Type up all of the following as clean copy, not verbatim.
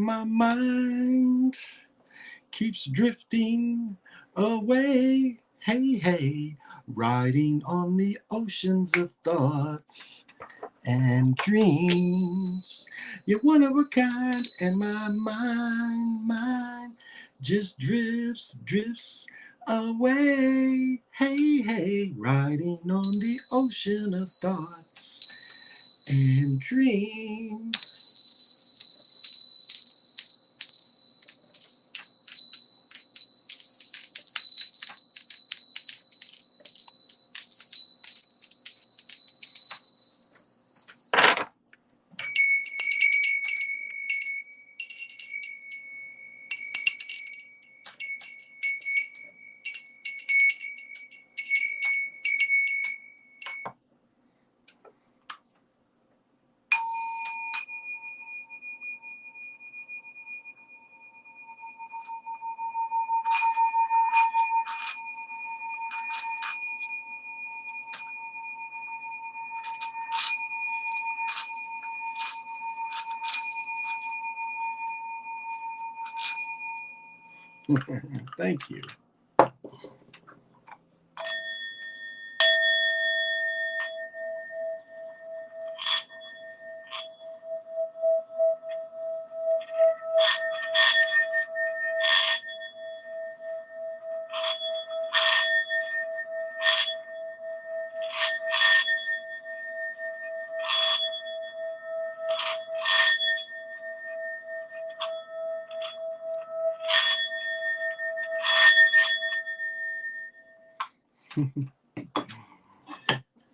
my mind keeps drifting away. Hey, hey, riding on the oceans of thoughts and dreams. You're one of a kind, and my mind just drifts away. Hey, hey, riding on the ocean of thoughts and dreams. Thank you.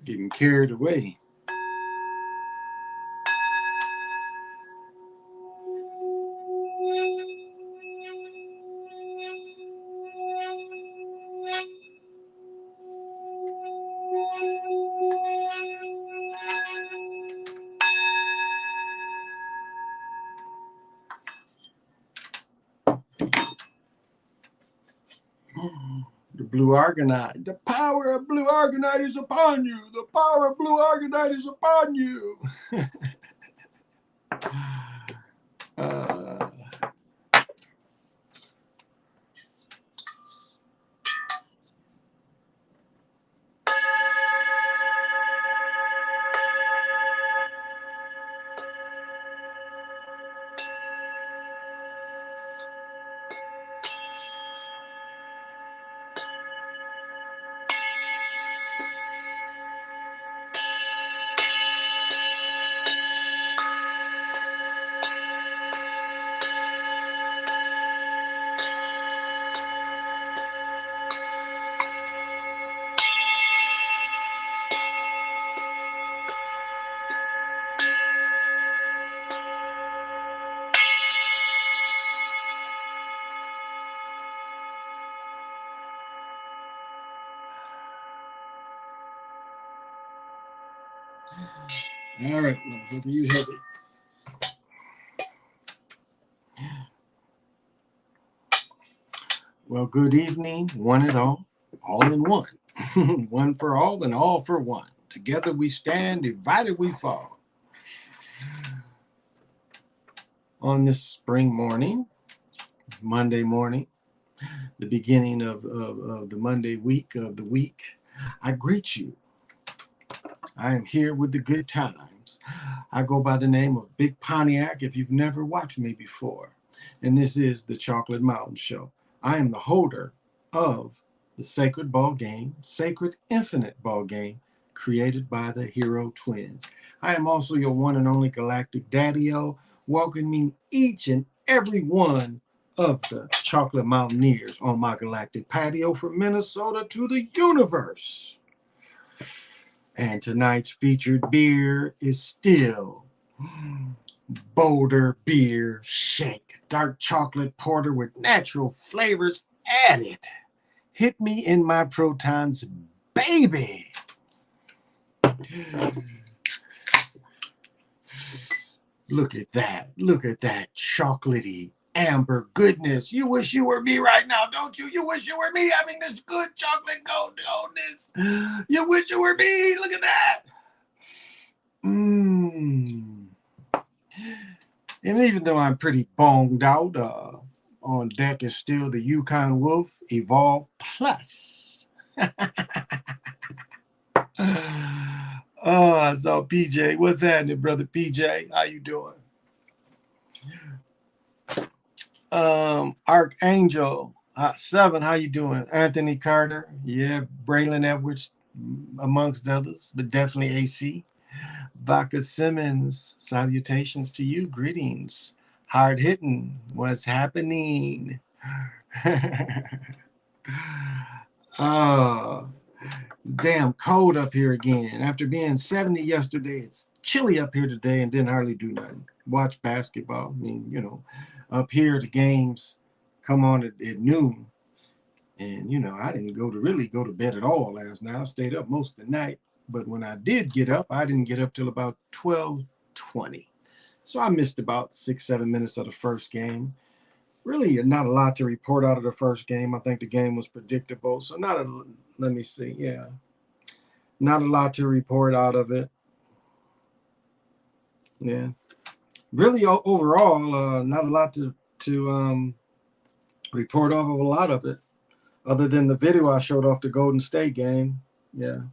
Getting carried away. The blue argonite. The power of blue argonite is upon you. The power of blue argonite is upon you. uh, all right, motherfucker, you have it. Well, good evening, one and all in one. One for all and all for one. Together we stand, divided we fall. On this spring morning, Monday morning, the beginning of the Monday week of the week, I greet you. I am here with the good times. I go by the name of Big Pontiac if you've never watched me before. And this is the Chocolate Mountain Show. I am the holder of the Sacred Ball Game, Sacred Infinite Ball Game, created by the Hero Twins. I am also your one and only Galactic Daddy-O, welcoming each and every one of the Chocolate Mountaineers on my galactic patio from Minnesota to the universe. And tonight's featured beer is still Boulder Beer Shake, dark chocolate porter with natural flavors added. Hit me in my protons, baby. Look at that. Look at that chocolatey amber goodness. You wish you were me right now, don't you? You wish you were me having this good chocolate goldness. You wish you were me. Look at that. And even though I'm pretty bonged out, on deck is still the Yukon Wolf Evolve Plus. Oh, I saw PJ. What's happening, brother PJ? How you doing? Archangel 7, how you doing? Anthony Carter, yeah, Braylon Edwards, amongst others, but definitely AC. Baka Simmons, salutations to you, greetings. Hard hitting, what's happening? uh, it's damn cold up here again. After being 70 yesterday, it's chilly up here today and didn't hardly do nothing. Watch basketball. I mean, up here the games come on at noon. And I didn't really go to bed at all last night. I stayed up most of the night. But when I did get up, I didn't get up till about 12:20. So I missed about 6, 7 minutes of the first game. Really not a lot to report out of the first game. I think the game was predictable. So let me see. Yeah. Not a lot to report out of it. Yeah. Really overall, not a lot to report off of a lot of it. Other than the video I showed off the Golden State game. Yeah.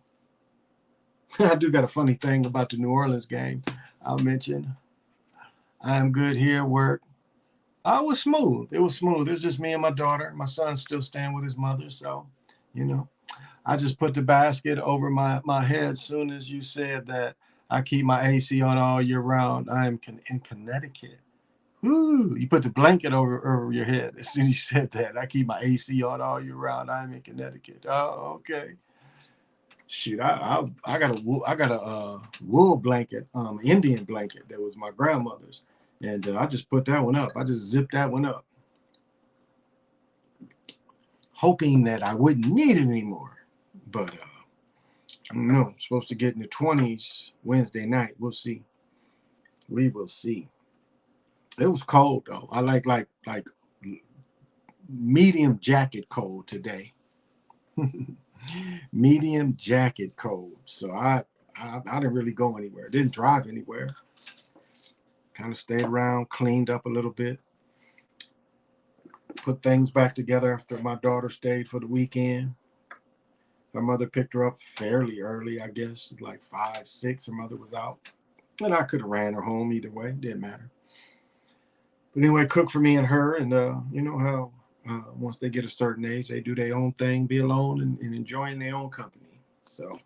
I do got a funny thing about the New Orleans game I'll mention. I'm good here, work. It was smooth. It was smooth. It was just me and my daughter. My son's still staying with his mother. So, I just put the basket over my head as soon as you said that I keep my AC on all year round. I am in Connecticut. Woo! You put the blanket over your head as soon as you said that. I keep my AC on all year round. I'm in Connecticut. Oh, okay. Shoot, I got a wool blanket, Indian blanket that was my grandmother's, and I just put that one up. I just zipped that one up, hoping that I wouldn't need it anymore. But I don't know. I'm supposed to get in the 20s Wednesday night. We'll see. We will see. It was cold though. I like medium jacket cold today. Medium jacket cold. So I didn't really go anywhere. Didn't drive anywhere. Kind of stayed around, cleaned up a little bit, put things back together after my daughter stayed for the weekend. Her mother picked her up fairly early, I guess, like 5, 6. Her mother was out. And I could have ran her home either way. Didn't matter. But anyway, cook for me and her. And you know how once they get a certain age, they do their own thing, be alone and enjoying their own company. So,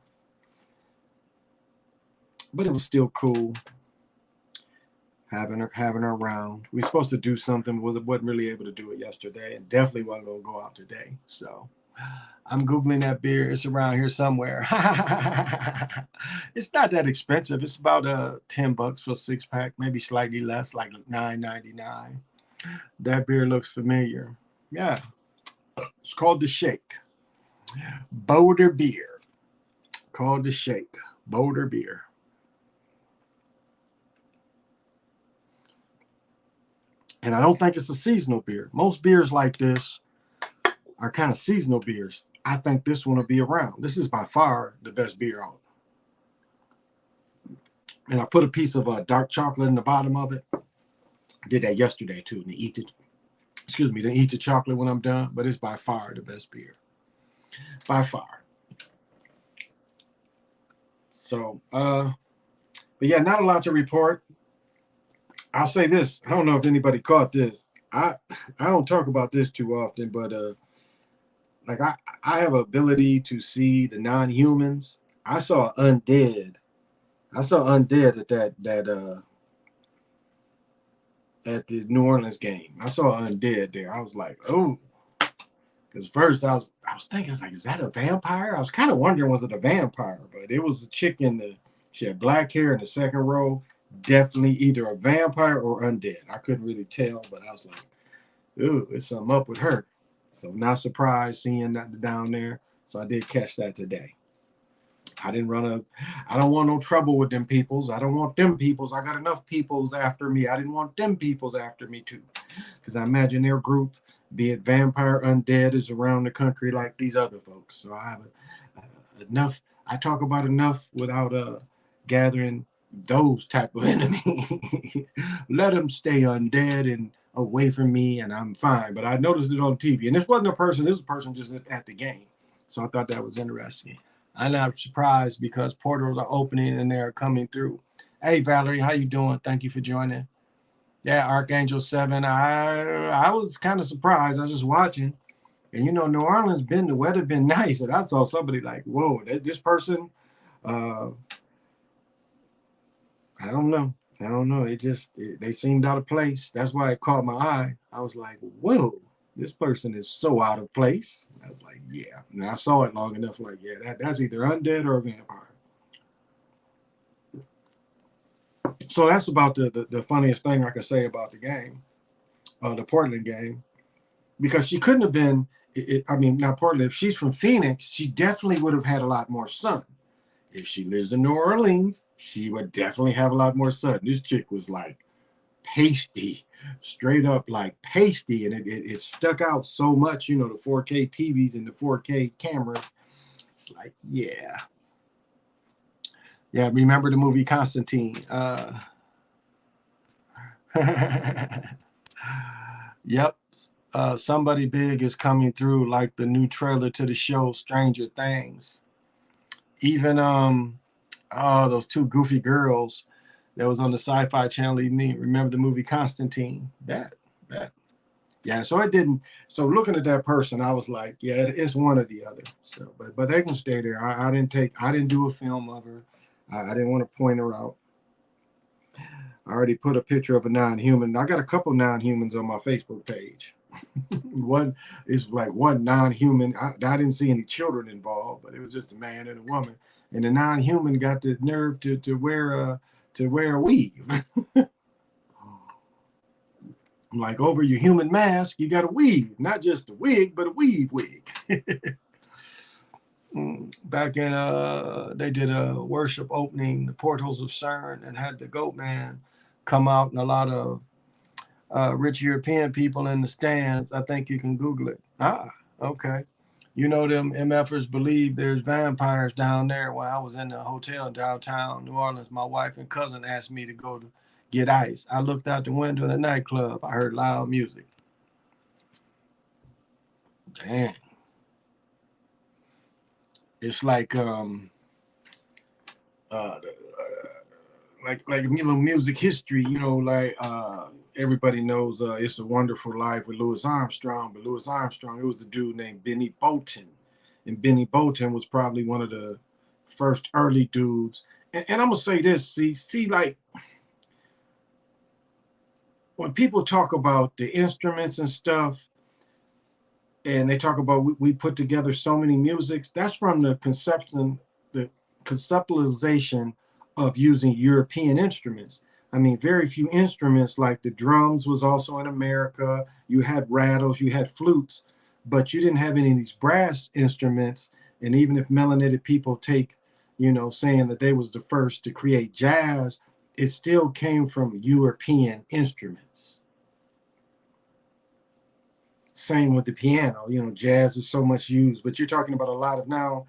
but it was still cool having her around. We were supposed to do something, wasn't really able to do it yesterday, and definitely wasn't going to go out today. So I'm Googling that beer. It's around here somewhere. It's not that expensive. It's about $10 for a 6-pack, maybe slightly less, like $9.99. That beer looks familiar. Yeah. It's called the Shake. Boulder beer. Called the Shake. Boulder beer. And I don't think it's a seasonal beer. Most beers like this are kind of seasonal beers. I think this one will be around. This is by far the best beer out. And I put a piece of dark chocolate in the bottom of it. I did that yesterday too. And eat the chocolate when I'm done. But it's by far the best beer. By far. So, but yeah, not a lot to report. I'll say this. I don't know if anybody caught this. I don't talk about this too often, but like I have ability to see the non-humans. I saw undead. at that at the New Orleans game. I saw undead there. I was like, oh, because first I was thinking, I was like, is that a vampire? I was kind of wondering, was it a vampire? But it was a chick she had black hair in the second row. Definitely either a vampire or undead. I couldn't really tell, but I was like, ooh, it's something up with her. So not surprised seeing that down there. So I did catch that today. I don't want no trouble with them peoples. I don't want them peoples. I got enough peoples after me. I didn't want them peoples after me too. Because I imagine their group, be it vampire, undead, is around the country like these other folks. So I have enough. I talk about enough without gathering those type of enemy. Let them stay undead and away from me, and I'm fine. But I noticed it on TV, and this wasn't a person. This was a person just at the game. So I thought that was interesting. I'm not surprised because portals are opening and they're coming through. Hey Valerie, how you doing? Thank you for joining. Yeah, Archangel 7. I was kind of surprised. I was just watching. And New Orleans the weather been nice. And I saw somebody like, whoa, this person, uh, I don't know. I don't know. They seemed out of place. That's why it caught my eye. I was like, whoa, this person is so out of place. I was like, yeah. And I saw it long enough, like, yeah, that's either undead or a vampire. So that's about the funniest thing I could say about the game, the Portland game, because she couldn't have been. Not Portland. If she's from Phoenix, she definitely would have had a lot more sun. If she lives in New Orleans, she would definitely have a lot more sun. This chick was like pasty, straight up like pasty, and it stuck out so much. The 4K TVs and the 4K cameras. It's like, yeah. Remember the movie Constantine? Yep. Somebody big is coming through, like the new trailer to the show Stranger Things. Even those two goofy girls that was on the Sci-Fi Channel. Remember the movie Constantine? That. Yeah, so it didn't. So looking at that person, I was like, yeah, it's one or the other. So, but they can stay there. I didn't do a film of her. I didn't want to point her out. I already put a picture of a non-human. I got a couple non-humans on my Facebook page. One is like one non-human. I didn't see any children involved, but it was just a man and a woman. And the non-human got the nerve to wear a weave. I'm like, over your human mask, you got a weave, not just a wig, but a weave wig. Back in they did a worship opening, the portals of CERN, and had the Goat Man come out, and a lot of rich European people in the stands. I think you can Google it. Okay. Them MFers believe there's vampires down there. When I was in the hotel downtown New Orleans, my wife and cousin asked me to go to get ice. I looked out the window in the nightclub. I heard loud music. Dang. It's like music history, everybody knows It's a Wonderful Life with Louis Armstrong, but Louis Armstrong, it was a dude named Benny Bolton. And Benny Bolton was probably one of the first early dudes. And I'm gonna say this, see, like when people talk about the instruments and stuff, and they talk about we put together so many musics, that's from the conceptualization of using European instruments. I mean, very few instruments, like the drums was also in America. You had rattles, you had flutes, but you didn't have any of these brass instruments. And even if melanated people take, saying that they was the first to create jazz, it still came from European instruments. Same with the piano. Jazz is so much used, but you're talking about a lot of now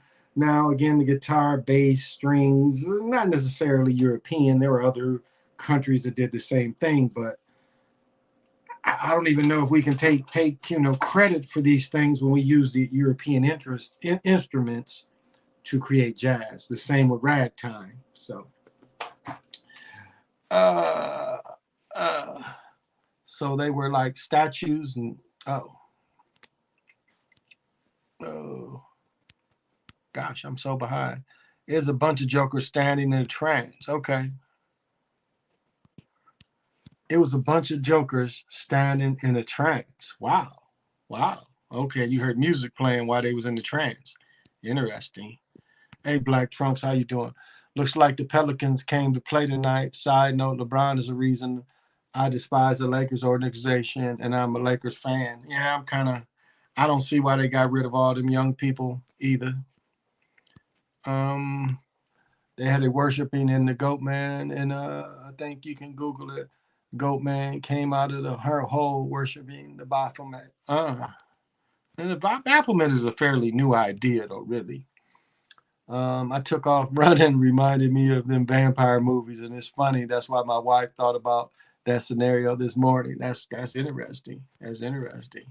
again, the guitar, bass, strings, not necessarily European. There were other countries that did the same thing, but I don't even know if we can take credit for these things when we use the European instruments to create jazz. The same with ragtime. So so they were like statues, and oh gosh, I'm so behind. There's a bunch of jokers standing in a trance. Okay. It was a bunch of jokers standing in a trance. Wow. Okay, you heard music playing while they was in the trance. Interesting. Hey, Black Trunks, how you doing? Looks like the Pelicans came to play tonight. Side note, LeBron is a reason I despise the Lakers organization, and I'm a Lakers fan. Yeah, I don't see why they got rid of all them young people either. They had it worshiping in the Goat Man, and I think you can Google it. Goat Man came out of her hole worshiping the Baphomet. And the Baphomet is a fairly new idea, though, really. I took off running, reminded me of them vampire movies, and it's funny. That's why my wife thought about that scenario this morning. That's interesting. That's interesting.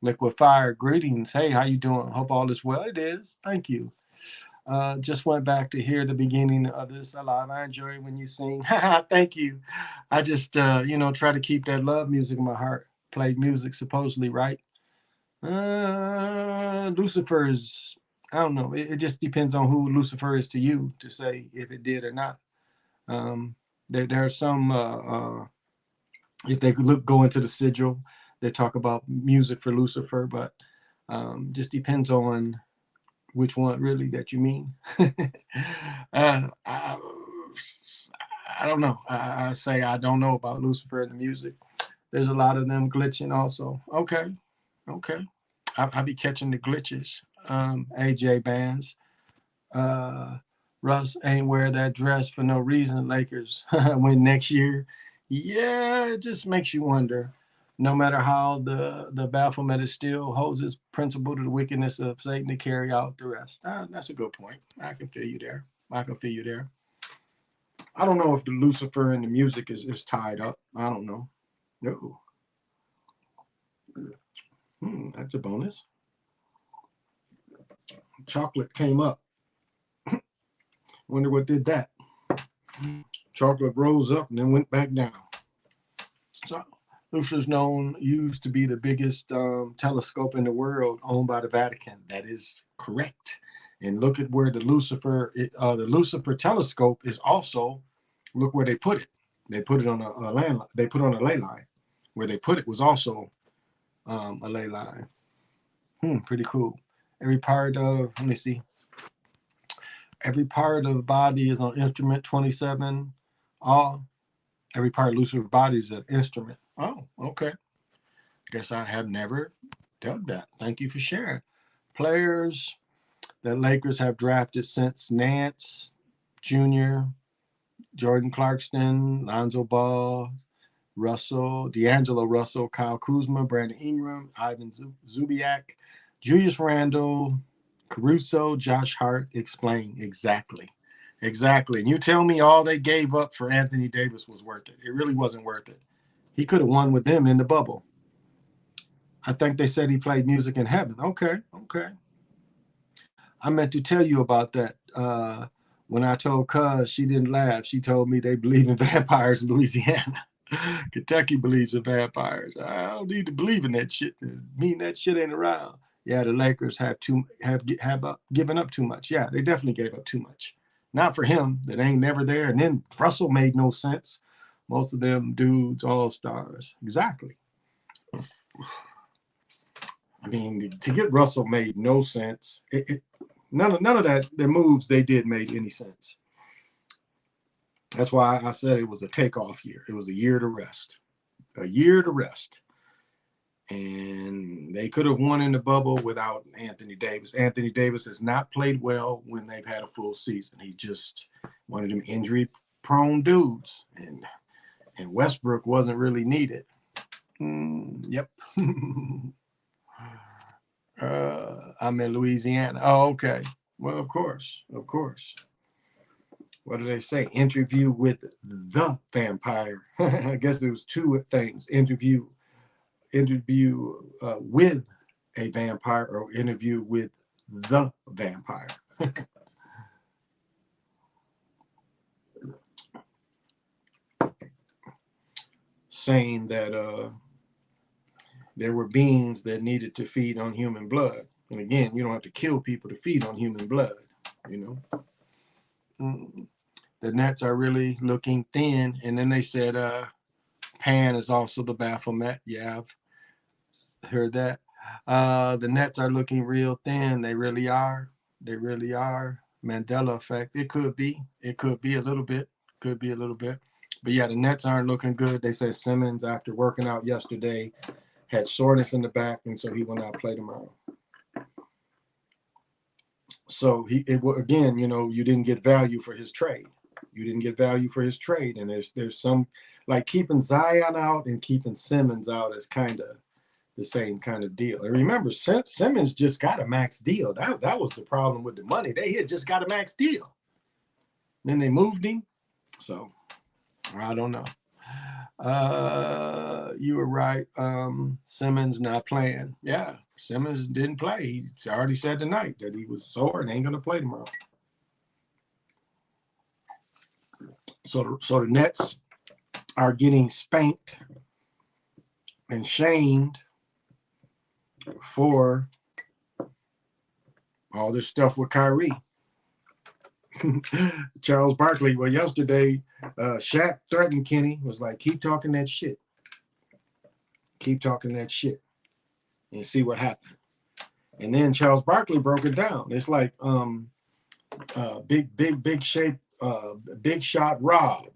Liquid Fire, greetings. Hey, how you doing? Hope all is well. It is. Thank you. Just went back to hear the beginning of this alive. I enjoy when you sing. Thank you. I just, try to keep that love music in my heart. Play music supposedly, right? Lucifer's, I don't know. It just depends on who Lucifer is to you to say if it did or not. Um, there are some, if they could go into the sigil, they talk about music for Lucifer, but just depends on which one really that you mean. I don't know. I say I don't know about Lucifer and the music. There's a lot of them glitching also. Okay, okay. I be catching the glitches. AJ Bands. Uh, Russ ain't wear that dress for no reason. Lakers win next year. Yeah, it just makes you wonder. No matter how the Baphomet is still holds its principle to the wickedness of Satan to carry out the rest. That's a good point. I can feel you there. I can feel you there. I don't know if the Lucifer and the music is tied up. I don't know. No. That's a bonus. Chocolate came up. Wonder what did that. Chocolate rose up and then went back down. So Lucifer's used to be the biggest telescope in the world owned by the Vatican. That is correct. And look at where the Lucifer telescope is also. Look where they put it. They put it on a land. They put it on a ley line. Where they put it was also a ley line. Pretty cool. Every part of every part of the body is on instrument 27. Every part of Lucifer's body is an instrument. Oh, okay. Guess I have never dug that. Thank you for sharing. Players that Lakers have drafted since Nance Jr., Jordan Clarkson, Lonzo Ball, D'Angelo Russell, Kyle Kuzma, Brandon Ingram, Ivan Zubiak, Julius Randle, Caruso, Josh Hart. Explain exactly. Exactly. And you tell me all they gave up for Anthony Davis was worth it. It really wasn't worth it. He could have won with them in the bubble. I think they said he played music in heaven. Okay. I meant to tell you about that. When I told Cuz, she didn't laugh. She told me they believe in vampires in Louisiana. Kentucky believes in vampires. I don't need to believe in that shit to mean that shit ain't around. Yeah, the Lakers have given up too much. Yeah, they definitely gave up too much. Not for him, that ain't never there. And then Russell made no sense. Most of them dudes, all stars. Exactly. I mean, to get Russell made no sense. None of that, the moves they did made any sense. That's why I said it was a takeoff year. It was a year to rest. A year to rest. And they could have won in the bubble without Anthony Davis. Anthony Davis has not played well when they've had a full season. He just one of them injury-prone dudes. And Westbrook wasn't really needed. Yep. I'm in Louisiana. Oh, okay. Well, of course. What do they say? Interview with the vampire. I guess there was two things. Interview with a vampire or interview with the vampire. Saying that there were beings that needed to feed on human blood. And again, you don't have to kill people to feed on human blood, you know. The Nets are really looking thin. And then they said Pan is also the Baphomet. Yeah, I've heard that. The Nets are looking real thin. They really are. Mandela effect. It could be a little bit. But yeah, the Nets aren't looking good. They said Simmons, after working out yesterday, had soreness in the back, and so he will not play tomorrow. So again, you didn't get value for his trade. And there's some, like, keeping Zion out and keeping Simmons out is kind of the same kind of deal. And remember, Simmons just got a max deal. That was the problem with the money. They had just got a max deal. Then they moved him. So I don't know. You were right. Simmons not playing. Yeah, Simmons didn't play. He already said tonight that he was sore and ain't gonna play tomorrow. So the Nets are getting spanked and shamed for all this stuff with Kyrie. Charles Barkley, well, yesterday, Shaq threatened Kenny, was like, keep talking that shit. Keep talking that shit and see what happened. And then Charles Barkley broke it down. It's like big shot Rob.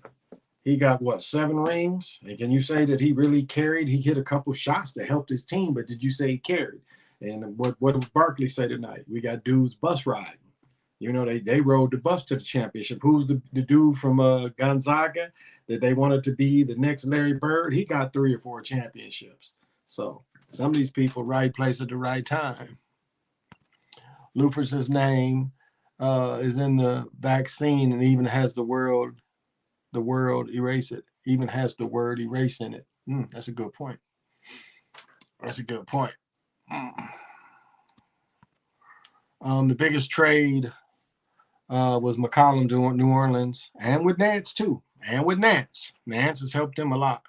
He got what, 7 rings? And can you say that he really carried? He hit a couple shots that helped his team, but did you say he carried? And what did Barkley say tonight? We got dudes bus riding. You know, they rode the bus to the championship. Who's the dude from Gonzaga that they wanted to be the next Larry Bird? He got 3 or 4 championships. So some of these people, right place at the right time. Lufer's name is in the vaccine and even has the world erase it. Even has the word erase in it. That's a good point. That's a good point. The biggest trade was McCollum doing New Orleans, and with Nance too, and with Nance. Nance has helped them a lot.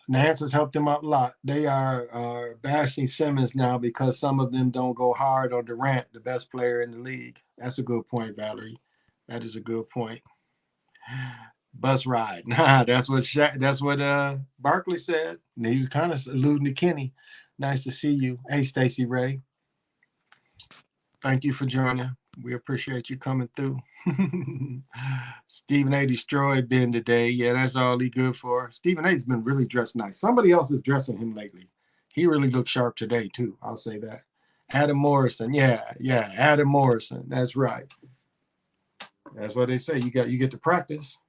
Nance has helped them out a lot. They are bashing Simmons now because some of them don't go hard on Durant, the best player in the league. That's a good point, Valerie. That is a good point. Bus ride. That's what Barkley said. And he was kind of alluding to Kenny. Nice to see you. Hey, Stacey Ray. Thank you for joining. We appreciate you coming through. Stephen A. destroyed Ben today. Yeah, that's all he good for. Stephen A.'s been really dressed nice. Somebody else is dressing him lately. He really looked sharp today, too. I'll say that. Adam Morrison. Yeah, Adam Morrison. That's right. That's what they say. You get to practice.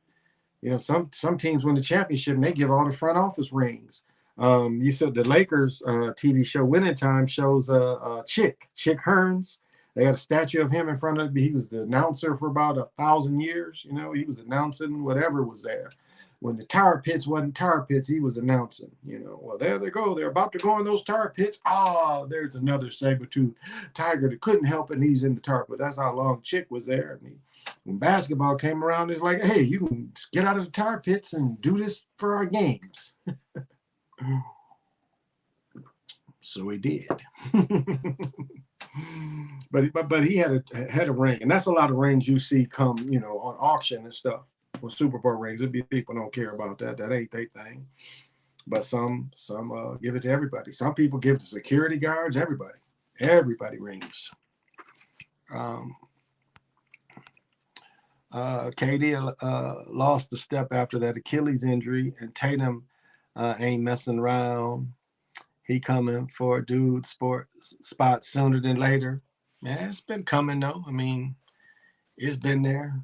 You know, some teams win the championship and they give all the front office rings. You said the Lakers TV show Winning Time shows Chick Hearns. They had a statue of him in front of. He was the announcer for about 1,000 years. You know, he was announcing whatever was there. When the tar pits wasn't tar pits, he was announcing. You know, well, there they go. They're about to go in those tar pits. Oh, there's another saber-toothed tiger that couldn't help it, and he's in the tar pit. That's how long Chick was there. I mean, when basketball came around, it's like, hey, you can get out of the tar pits and do this for our games. So he did. But he had a ring, and that's a lot of rings you see come, you know, on auction and stuff. With Super Bowl rings, it'd be people don't care about that. That ain't their thing. But some give it to everybody. Some people give it to security guards. Everybody rings. KD lost a step after that Achilles injury, and Tatum ain't messing around. He coming for a dude spot sooner than later. Yeah, it's been coming though. I mean, it's been there.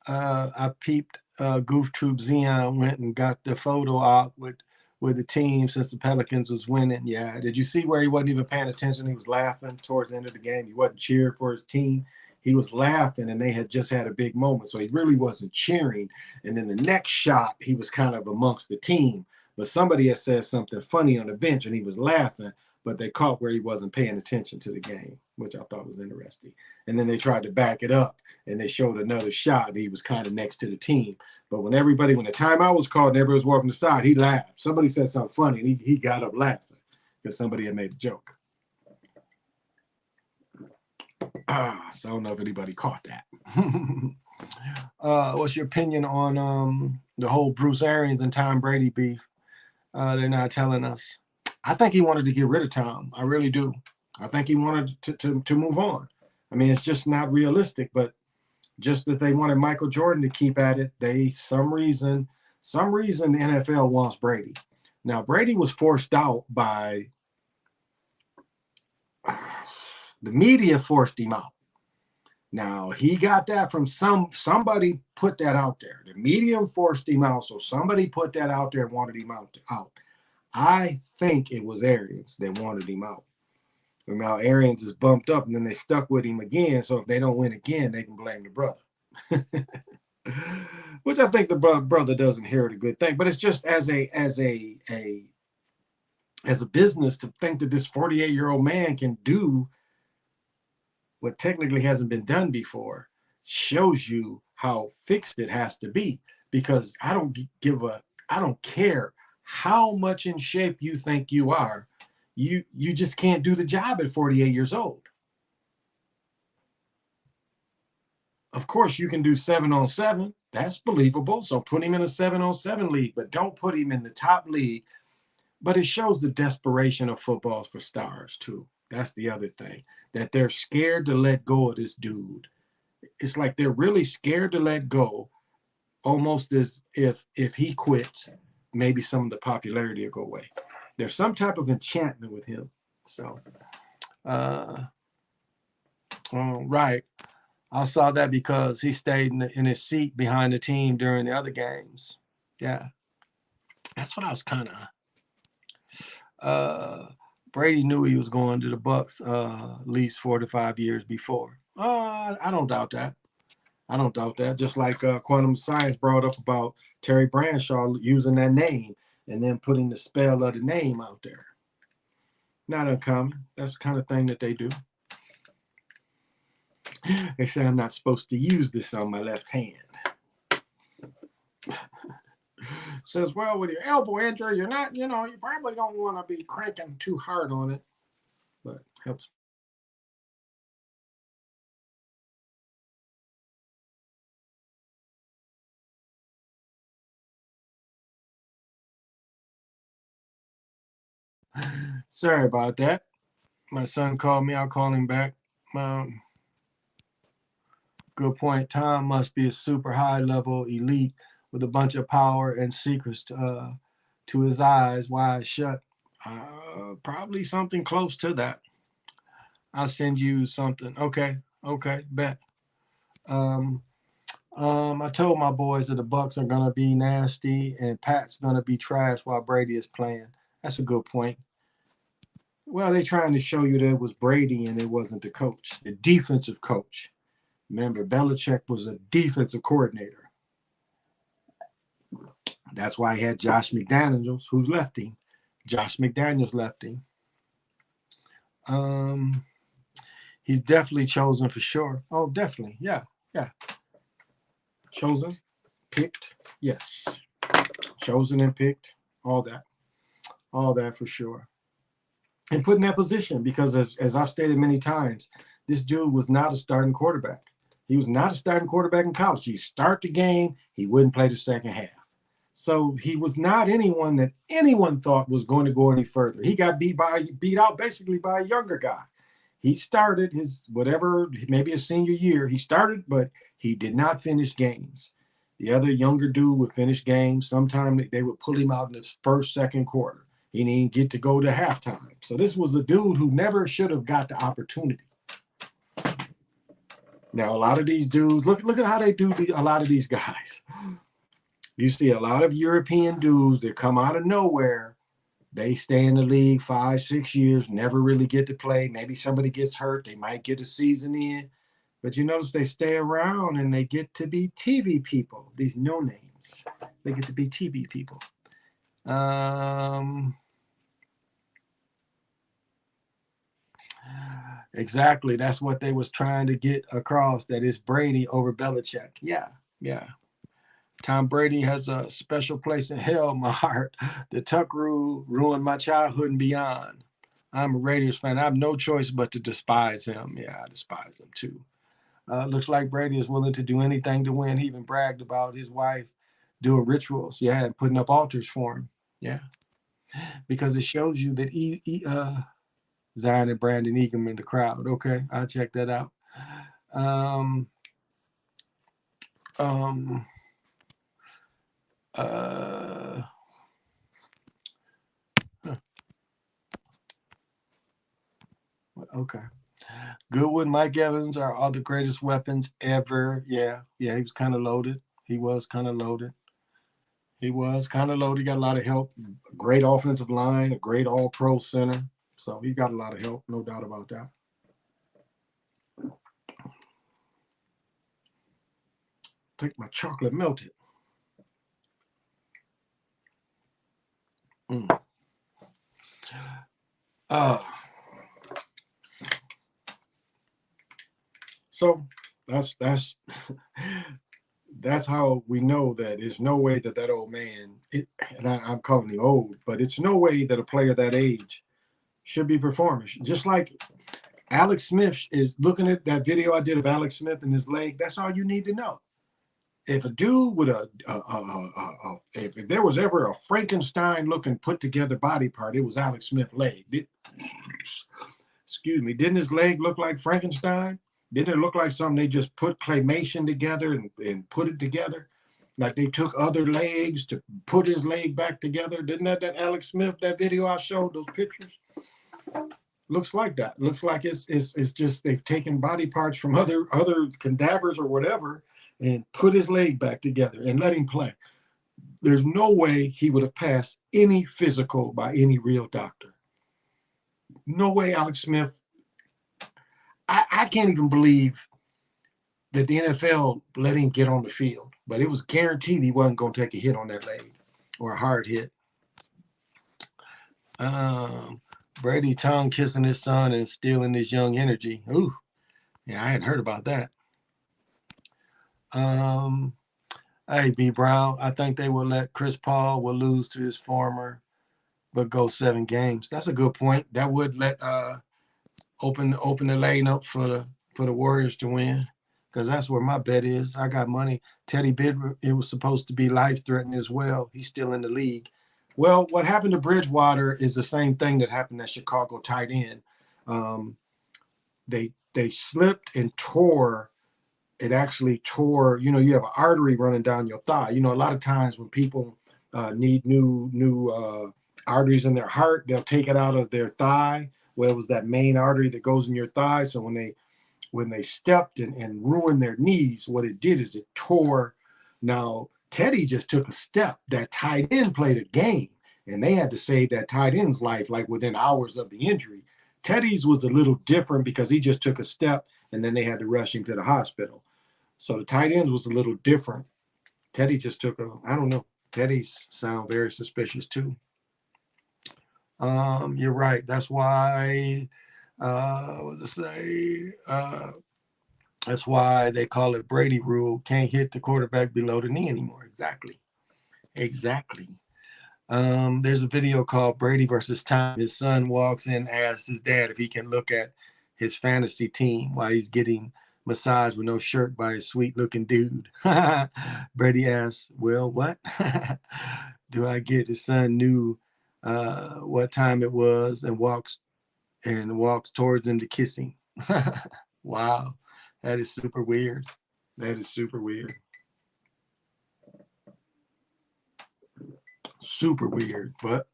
I peeped Goof Troop Zion went and got the photo out with the team since the Pelicans was winning. Yeah. Did you see where he wasn't even paying attention? He was laughing towards the end of the game. He wasn't cheering for his team. He was laughing, and they had just had a big moment. So he really wasn't cheering. And then the next shot, he was kind of amongst the team. But somebody had said something funny on the bench, and he was laughing, but they caught where he wasn't paying attention to the game, which I thought was interesting. And then they tried to back it up, and they showed another shot, and he was kind of next to the team. But when the timeout was called and everybody was walking the side, he laughed. Somebody said something funny, and he got up laughing because somebody had made a joke. So I don't know if anybody caught that. What's your opinion on the whole Bruce Arians and Tom Brady beef? They're not telling us. I think he wanted to get rid of Tom. I really do. I think he wanted to move on. I mean, it's just not realistic, but just as they wanted Michael Jordan to keep at it, some reason the NFL wants Brady. Now, Brady was forced out by the media forced him out. Now he got that from somebody put that out there. The medium forced him out, so somebody put that out there and wanted him out. I think it was Arians that wanted him out. And now Arians is bumped up, and then they stuck with him again. So if they don't win again, they can blame the brother. Which I think the brother doesn't hear a good thing. But it's just as a business to think that this 48-year-old man can do what technically hasn't been done before shows you how fixed it has to be. Because I don't care how much in shape you think you are, you just can't do the job at 48 years old. Of course, you can do 7-on-7. That's believable. So put him in a 7-on-7 league, but don't put him in the top league. But it shows the desperation of footballs for stars, too. That's the other thing, that they're scared to let go of this dude. It's like they're really scared to let go, almost as if he quits, maybe some of the popularity will go away. There's some type of enchantment with him. So, right. I saw that because he stayed in his seat behind the team during the other games. Yeah. That's what I was kind of. Brady knew he was going to the Bucs at least 4 to 5 years before. I don't doubt that. I don't doubt that. Just like Quantum Science brought up about Terry Bradshaw using that name and then putting the spell of the name out there. Not uncommon. That's the kind of thing that they do. They said I'm not supposed to use this on my left hand. Says, well, with your elbow injury, you're not, you probably don't want to be cranking too hard on it, but helps. Sorry about that. My son called me. I'll call him back. Good point. Tom must be a super high level elite with a bunch of power and secrets to his eyes wide shut. Probably something close to that. I'll send you something. Okay, bet. I told my boys that the Bucs are gonna be nasty and Pat's gonna be trash while Brady is playing. That's a good point. Well, they're trying to show you that it was Brady and it wasn't the coach, the defensive coach. Remember, Belichick was a defensive coordinator. That's why he had Josh McDaniels, who's lefty. Josh McDaniels lefty. He's definitely chosen for sure. Oh, definitely. Yeah. Chosen, picked, yes. Chosen and picked, all that for sure. And put in that position because, as I've stated many times, this dude was not a starting quarterback. He was not a starting quarterback in college. You start the game, he wouldn't play the second half. So he was not anyone that anyone thought was going to go any further. He got beat out basically by a younger guy. He started his maybe his senior year. He started, but he did not finish games. The other younger dude would finish games. Sometimes they would pull him out in the first, second quarter. He didn't even get to go to halftime. So this was a dude who never should have got the opportunity. Now, a lot of these dudes, look at how they do a lot of these guys. You see a lot of European dudes that come out of nowhere. They stay in the league 5, 6 years, never really get to play. Maybe somebody gets hurt. They might get a season in. But you notice they stay around and they get to be TV people, these no names. They get to be TV people. Exactly. That's what they was trying to get across, that it's Brady over Belichick. Yeah. Tom Brady has a special place in hell in my heart. The Tuck rule ruined my childhood and beyond. I'm a Raiders fan. I have no choice but to despise him. Yeah, I despise him too. Looks like Brady is willing to do anything to win. He even bragged about his wife doing rituals. Yeah, and putting up altars for him. Yeah, because it shows you that Zion and Brandon Eagum in the crowd. Okay, I'll check that out. Okay. Goodwin, Mike Evans are all the greatest weapons ever. Yeah, he was kind of loaded. He was kind of loaded. He got a lot of help. Great offensive line, a great all-pro center. So he got a lot of help, no doubt about that. Take my chocolate melted. So that's that's how we know that there's no way that old man, I'm calling him old, but it's no way that a player that age should be performing. Just like Alex Smith is looking at that video I did of Alex Smith and his leg, that's all you need to know. If a dude with if there was ever a Frankenstein looking put together body part, it was Alex Smith's leg. Excuse me, didn't his leg look like Frankenstein? Didn't it look like something they just put claymation together and put it together? Like they took other legs to put his leg back together. Didn't that Alex Smith, that video I showed, those pictures? Looks like that. Looks like it's just they've taken body parts from other cadavers or whatever and put his leg back together and let him play. There's no way he would have passed any physical by any real doctor. No way Alex Smith. I can't even believe that the NFL let him get on the field, but it was guaranteed he wasn't going to take a hit on that leg or a hard hit. Brady tongue kissing his son and stealing his young energy. Ooh, yeah, I hadn't heard about that. Hey, B. Brown, I think they will let Chris Paul will lose to his former, but go 7 games. That's a good point. That would let open the lane up for the Warriors to win, because that's where my bet is. I got money. Teddy Bidwell, it was supposed to be life-threatening as well. He's still in the league. Well, what happened to Bridgewater is the same thing that happened at Chicago tight end. They slipped and tore. It actually tore. You have an artery running down your thigh. A lot of times when people need new arteries in their heart, they'll take it out of their thigh. Well, it was that main artery that goes in your thigh. So when they stepped and ruined their knees, what it did is it tore. Now, Teddy just took a step. That tight end played a game, and they had to save that tight end's life like within hours of the injury. Teddy's was a little different because he just took a step, and then they had to rush him to the hospital. So the tight ends was a little different. Teddy just took I don't know. Teddy's sound very suspicious too. You're right. That's why, what does it say? That's why they call it Brady rule. Can't hit the quarterback below the knee anymore. Exactly. There's a video called Brady versus Time. His son walks in, asks his dad if he can look at his fantasy team while he's getting massaged with no shirt by a sweet-looking dude. Brady asks, well, what? Do I get? His son knew what time it was and walks towards him to kiss him. Wow. That is super weird. Super weird, but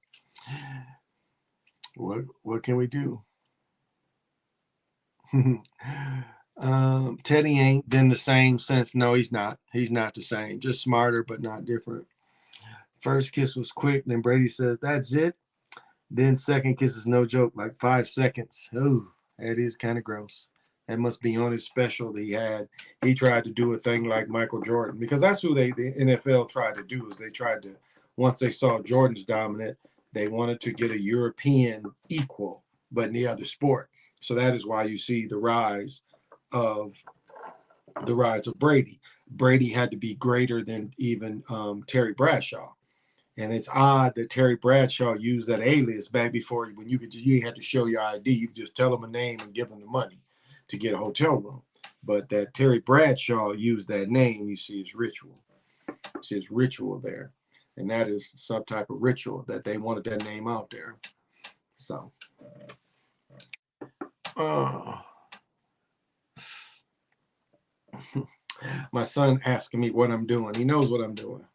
what can we do? Teddy ain't been the same since. No, he's not. He's not the same. Just smarter, but not different. First kiss was quick. Then Brady says, that's it. Then second kiss is no joke, like 5 seconds. Ooh, that is kind of gross. That must be on his special that he had. He tried to do a thing like Michael Jordan, because that's who the NFL tried to do. Is they tried to, once they saw Jordan's dominant, they wanted to get a European equal, but in the other sport. So that is why you see the rise of Brady. Brady had to be greater than even Terry Bradshaw. And it's odd that Terry Bradshaw used that alias back before, when you didn't have to show your ID. You could just tell him a name and give him the money to get a hotel room. But that Terry Bradshaw used that name, you see his ritual. It's his ritual there. And that is some type of ritual that they wanted that name out there. So. My son asking me what I'm doing. He knows what I'm doing.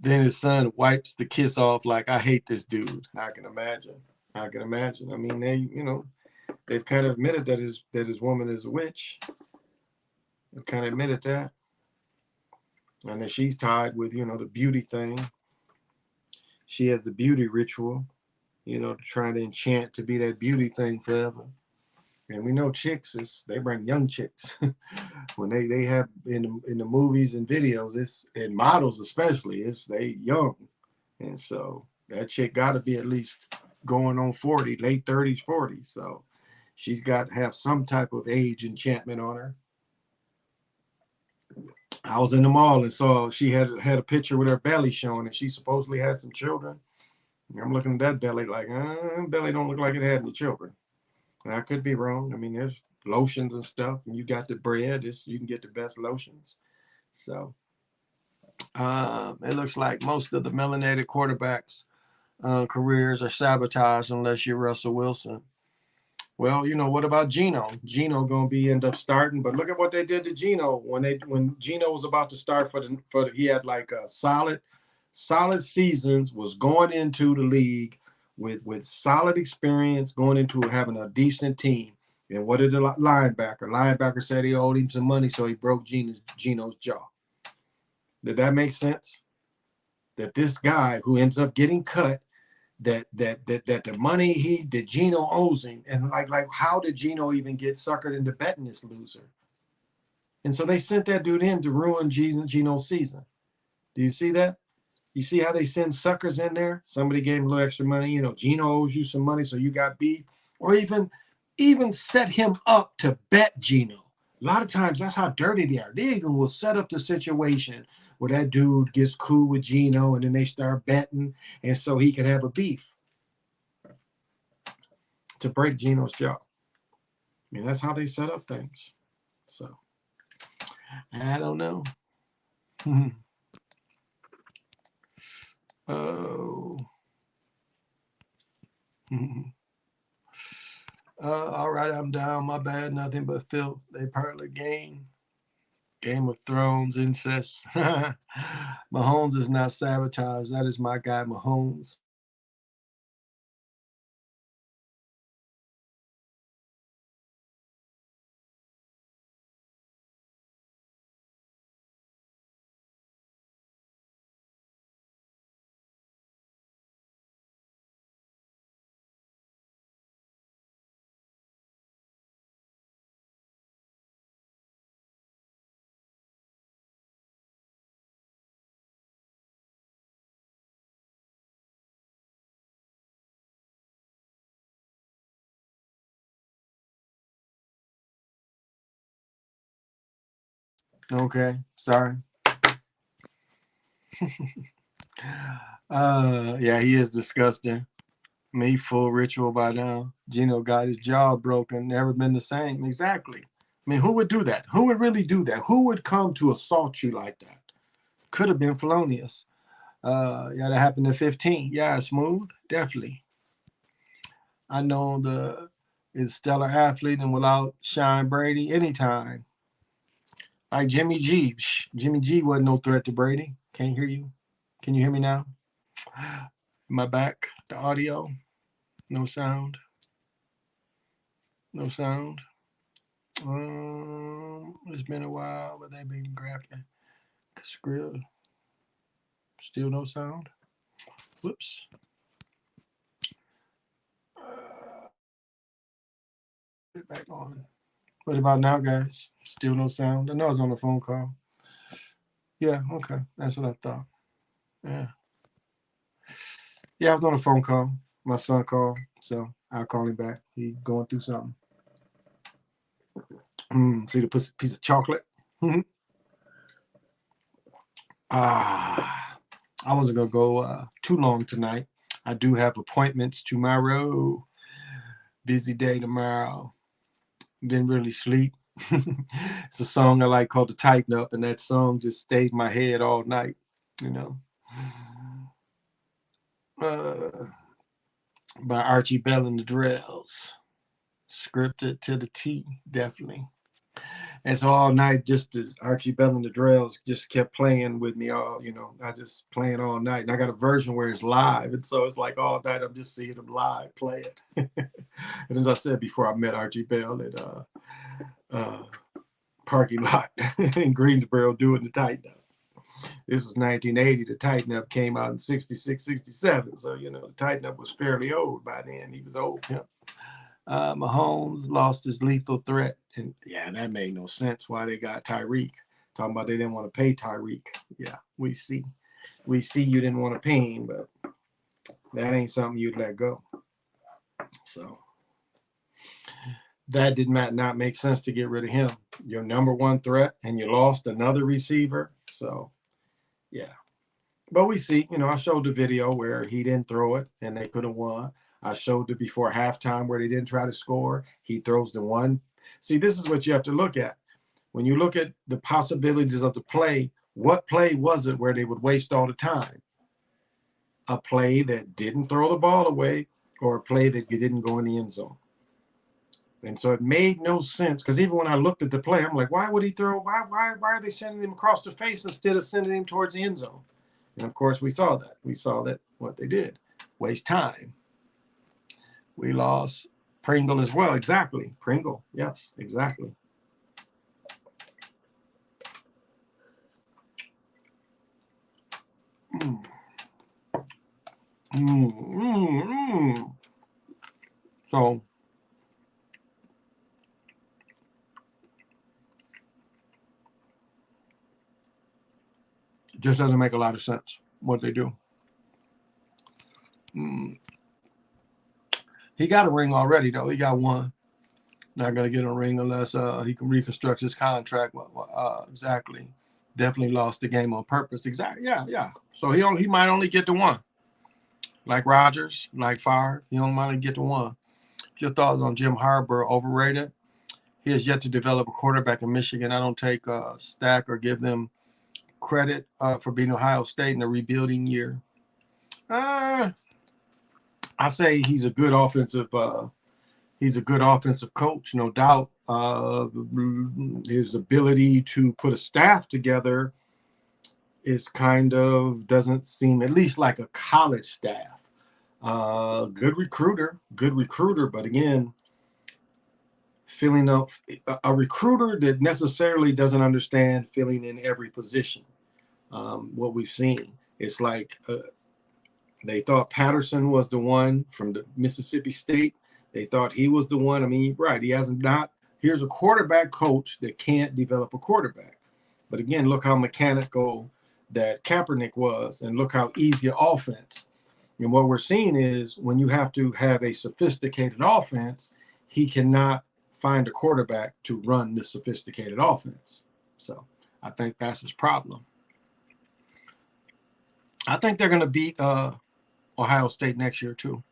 Then his son wipes the kiss off like, I hate this dude. I can imagine. I can imagine. I mean, they've kind of admitted that his woman is a witch. They kind of admitted that. And that she's tied with, the beauty thing. She has the beauty ritual, to try to enchant to be that beauty thing forever. And we know chicks they bring young chicks when they have in the movies and videos, it's in models especially, it's they young. And so that chick got to be at least going on 40, late 30s, 40s. So she's got to have some type of age enchantment on her. I was in the mall and saw she had a picture with her belly showing, and she supposedly had some children. I'm looking at that belly like, belly don't look like it had any children. And I could be wrong. I mean, there's lotions and stuff, and you got the bread. You can get the best lotions. So it looks like most of the melanated quarterbacks' careers are sabotaged unless you're Russell Wilson. Well, what about Geno? Geno gonna end up starting, but look at what they did to Geno when Geno was about to start he had like a solid seasons, was going into the league with solid experience, going into having a decent team. And what did the linebacker said he owed him some money, so he broke Geno's jaw. Did that make sense? That this guy who ends up getting cut, that the money that Geno owes him, and like how did Geno even get suckered into betting this loser? And so they sent that dude in to ruin Geno's season. Do you see that? You see how they send suckers in there? Somebody gave him a little extra money. Geno owes you some money, so you got beef. Or even set him up to bet Geno. A lot of times, that's how dirty they are. They even will set up the situation where that dude gets cool with Geno, and then they start betting, and so he can have a beef to break Geno's jaw. I mean, that's how they set up things. So, I don't know. Oh. All right, I'm down. My bad. Nothing but filth. They part of the game. Game of Thrones, incest. Mahomes is not sabotage. That is my guy, Mahomes. Okay, sorry. Yeah, he is disgusting. Me full ritual by now. Geno got his jaw broken, never been the same. Exactly. I mean, who would do that? Who would really do that? Who would come to assault you like that? Could have been felonious. Yeah, that happened at 15. Yeah, smooth, definitely. I know is stellar athlete, and without Sean Brady, anytime. Like Jimmy G. Jimmy G wasn't no threat to Brady. Can't hear you. Can you hear me now? My back, the audio, no sound. No sound. It's been a while, but they've been grabbing. Skrill. Still no sound. Whoops. Put it back on. What about now, guys? Still no sound. I know I was on the phone call. Yeah, okay. That's what I thought. Yeah. Yeah, I was on a phone call. My son called, so I'll call him back. He going through something. See the piece of chocolate? I wasn't gonna go too long tonight. I do have appointments tomorrow. Busy day tomorrow. Didn't really sleep. It's a song I like called "The Tighten Up," and that song just stayed in my head all night. You know. By Archie Bell and the Drells. Scripted to the T, definitely. And so all night, just as Archie Bell and the Drells just kept playing with me I just playing all night. And I got a version where it's live. And so it's like all night I'm just seeing them live play it. And as I said before, I met Archie Bell at parking lot in Greensboro doing the Tighten Up. This was 1980. The Tighten Up came out in 66, 67. So, the Tighten Up was fairly old by then. He was old. Mahomes lost his lethal threat. And yeah, that made no sense why they got Tyreek. Talking about they didn't want to pay Tyreek. Yeah, we see. We see you didn't want to pay him, but that ain't something you'd let go. So that did not make sense to get rid of him. Your number one threat, and you lost another receiver. So, yeah. But we see, I showed the video where he didn't throw it and they could have won. I showed it before halftime where they didn't try to score. He throws the one. See, this is what you have to look at. When you look at the possibilities of the play, what play was it where they would waste all the time? A play that didn't throw the ball away or a play that didn't go in the end zone. And so it made no sense, because even when I looked at the play, I'm like, why would he throw? Why are they sending him across the face instead of sending him towards the end zone? And of course, we saw that. We saw that what they did, waste time. We lost Pringle as well. Exactly. Pringle. Yes, exactly. So it just doesn't make a lot of sense what they do. He got a ring already, though. He got one. Not going to get a ring unless he can reconstruct his contract. Exactly. Definitely lost the game on purpose. Exactly. Yeah. So he might only get the one. Like Rodgers, like Favre, he only might get the one. Your thoughts on Jim Harbaugh? Overrated? He has yet to develop a quarterback in Michigan. I don't take stack or give them credit for beating Ohio State in a rebuilding year. I say he's a good offensive. He's a good offensive coach, no doubt. His ability to put a staff together is doesn't seem at least like a college staff. Good recruiter, but again, filling up a recruiter that necessarily doesn't understand filling in every position. What we've seen, it's like they thought Patterson was the one from the Mississippi State. They thought he was the one. I mean, right, he hasn't not. Here's a quarterback coach that can't develop a quarterback. But again, look how mechanical that Kaepernick was, and look how easy offense. And what we're seeing is when you have to have a sophisticated offense, he cannot find a quarterback to run this sophisticated offense. So I think that's his problem. I think they're going to beat Ohio State next year too.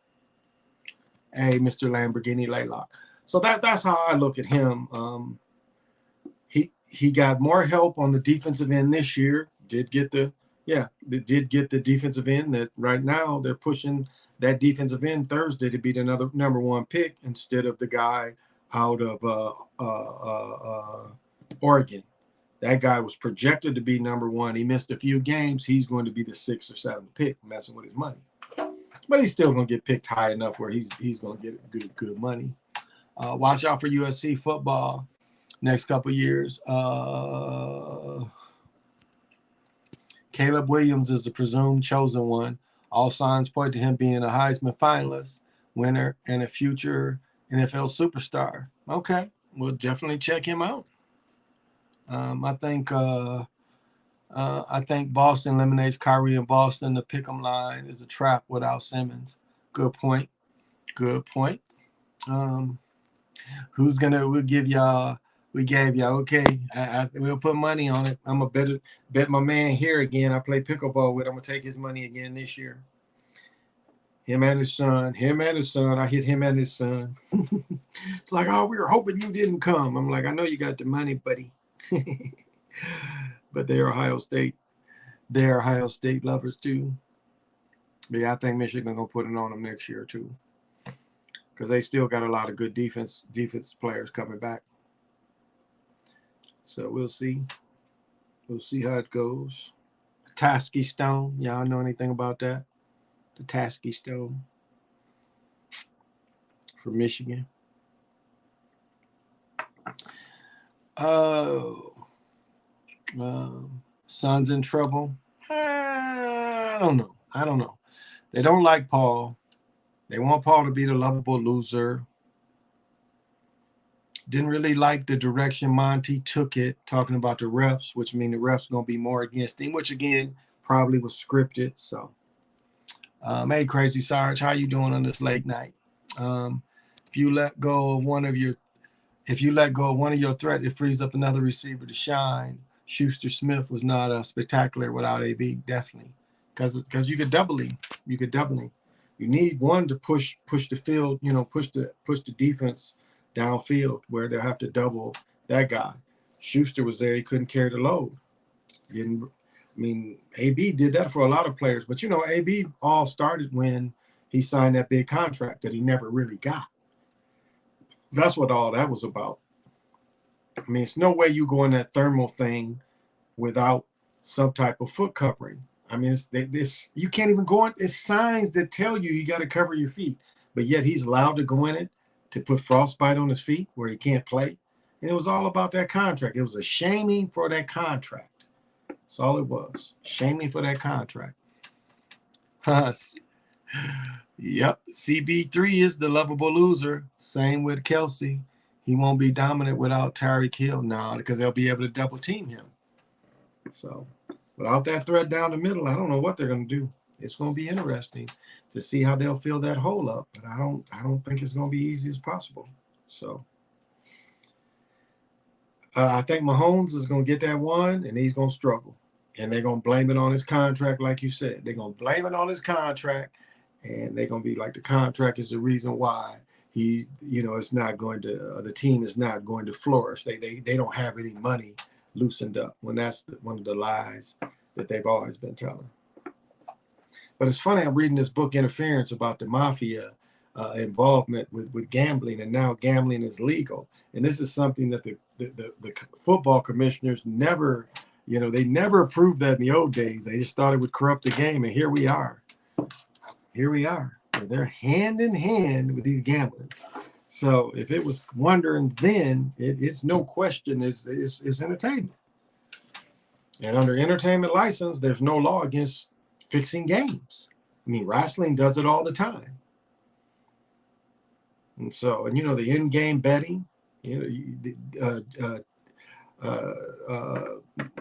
Hey, Mr. Lamborghini Laylock. So that's how I look at him. He got more help on the defensive end this year. Did get the defensive end that right now they're pushing that defensive end Thursday to be another number one pick instead of the guy out of Oregon. That guy was projected to be number one. He missed a few games. He's going to be the 6th or 7th pick, messing with his money. But he's still going to get picked high enough where he's going to get good money. Watch out for USC football next couple years. Caleb Williams is the presumed chosen one. All signs point to him being a Heisman finalist, winner, and a future NFL superstar. Okay, we'll definitely check him out. I think Boston eliminates Kyrie in Boston. The pick'em line is a trap without Simmons. Good point. We'll give y'all. We gave y'all. Okay, we'll put money on it. I'm gonna bet my man here again. I play pickleball with. I'm gonna take his money again this year. Him and his son. I hit him and his son. It's like, oh, we were hoping you didn't come. I'm like, I know you got the money, buddy. But they're Ohio State. They're Ohio State lovers too. But yeah, I think Michigan gonna put it on them next year too, because they still got a lot of good defense players coming back. So we'll see. We'll see how it goes. Tasky Stone. Y'all know anything about that? The Tasky Stone from Michigan. Oh, Suns in trouble. I don't know. I don't know. They don't like Paul. They want Paul to be the lovable loser. Didn't really like the direction Monty took it, talking about the refs, which means the refs going to be more against him, which again probably was scripted. So, hey, Crazy Sarge, how you doing on this late night? If you let go of one of your threat, it frees up another receiver to shine. Schuster Smith was not spectacular without AB, definitely, because you could double him. You could double him. You need one to push the field, push the defense downfield where they'll have to double that guy. Schuster was there; he couldn't carry the load. AB did that for a lot of players, but AB all started when he signed that big contract that he never really got. That's what all that was about. I mean, it's no way you go in that thermal thing without some type of foot covering. I mean, you can't even go in. It's signs that tell you got to cover your feet, but yet he's allowed to go in it to put frostbite on his feet where he can't play. And it was all about that contract. It was a shaming for that contract. That's all it was. Shaming for that contract. Yep. CB3 is the lovable loser. Same with Kelsey. He won't be dominant without Tyreek Hill now because they'll be able to double team him. So without that threat down the middle, I don't know what they're going to do. It's going to be interesting to see how they'll fill that hole up. But I don't think it's going to be easy as possible. So I think Mahomes is going to get that one, and he's going to struggle. And they're going to blame it on his contract, like you said. They're going to blame it on his contract, and they're going to be like, the contract is the reason why it's not going to, the team is not going to flourish. They don't have any money loosened up, when that's one of the lies that they've always been telling. But it's funny, I'm reading this book, Interference, about the mafia involvement with gambling, and now gambling is legal. And this is something that the football commissioners never, they never approved that in the old days. They just thought it would corrupt the game, and here we are. They're hand in hand with these gamblings. So if it was wondering then, it's no question it's entertainment. And under entertainment license, there's no law against fixing games. I mean, wrestling does it all the time. And so, the in-game betting,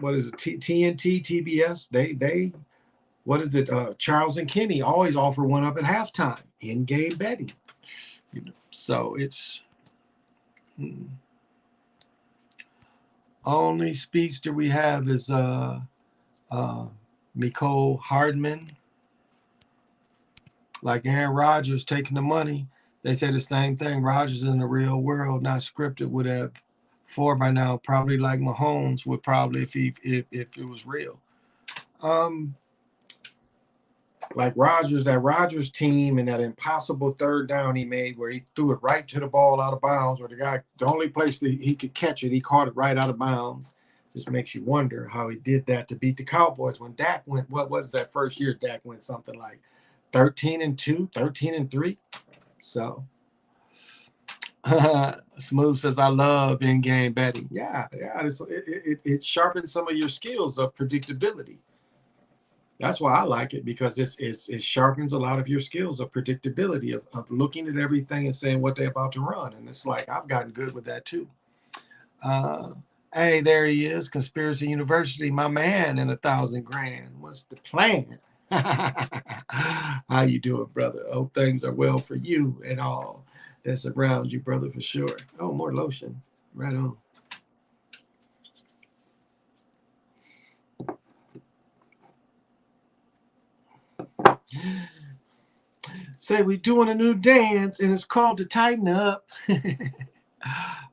what is it, TNT, TBS, they what is it, Charles and Kenny always offer one up at halftime, in-game betting. So it's only speedster we have is Mecole Hardman. Like Aaron Rodgers taking the money. They say the same thing. Rodgers in the real world, not scripted, would have 4 by now. Probably like Mahomes would probably if it was real. Like that Rodgers team, and that impossible third down he made where he threw it right to the ball out of bounds, where the only place that he could catch it, he caught it right out of bounds. Just makes you wonder how he did that to beat the Cowboys when Dak went, what was that first year? Dak went something like 13-2, 13-3. So Smooth says, I love in-game betting. Yeah. It sharpens some of your skills of predictability. That's why I like it, because it sharpens a lot of your skills of predictability, of looking at everything and saying what they're about to run. And it's like, I've gotten good with that too. Hey, there he is, Conspiracy University, my man in $1,000 What's the plan? How you doing, brother? Hope things are well for you and all that's around you, brother, for sure. Oh, more lotion. Right on. Say we doing a new dance, and it's called to tighten up.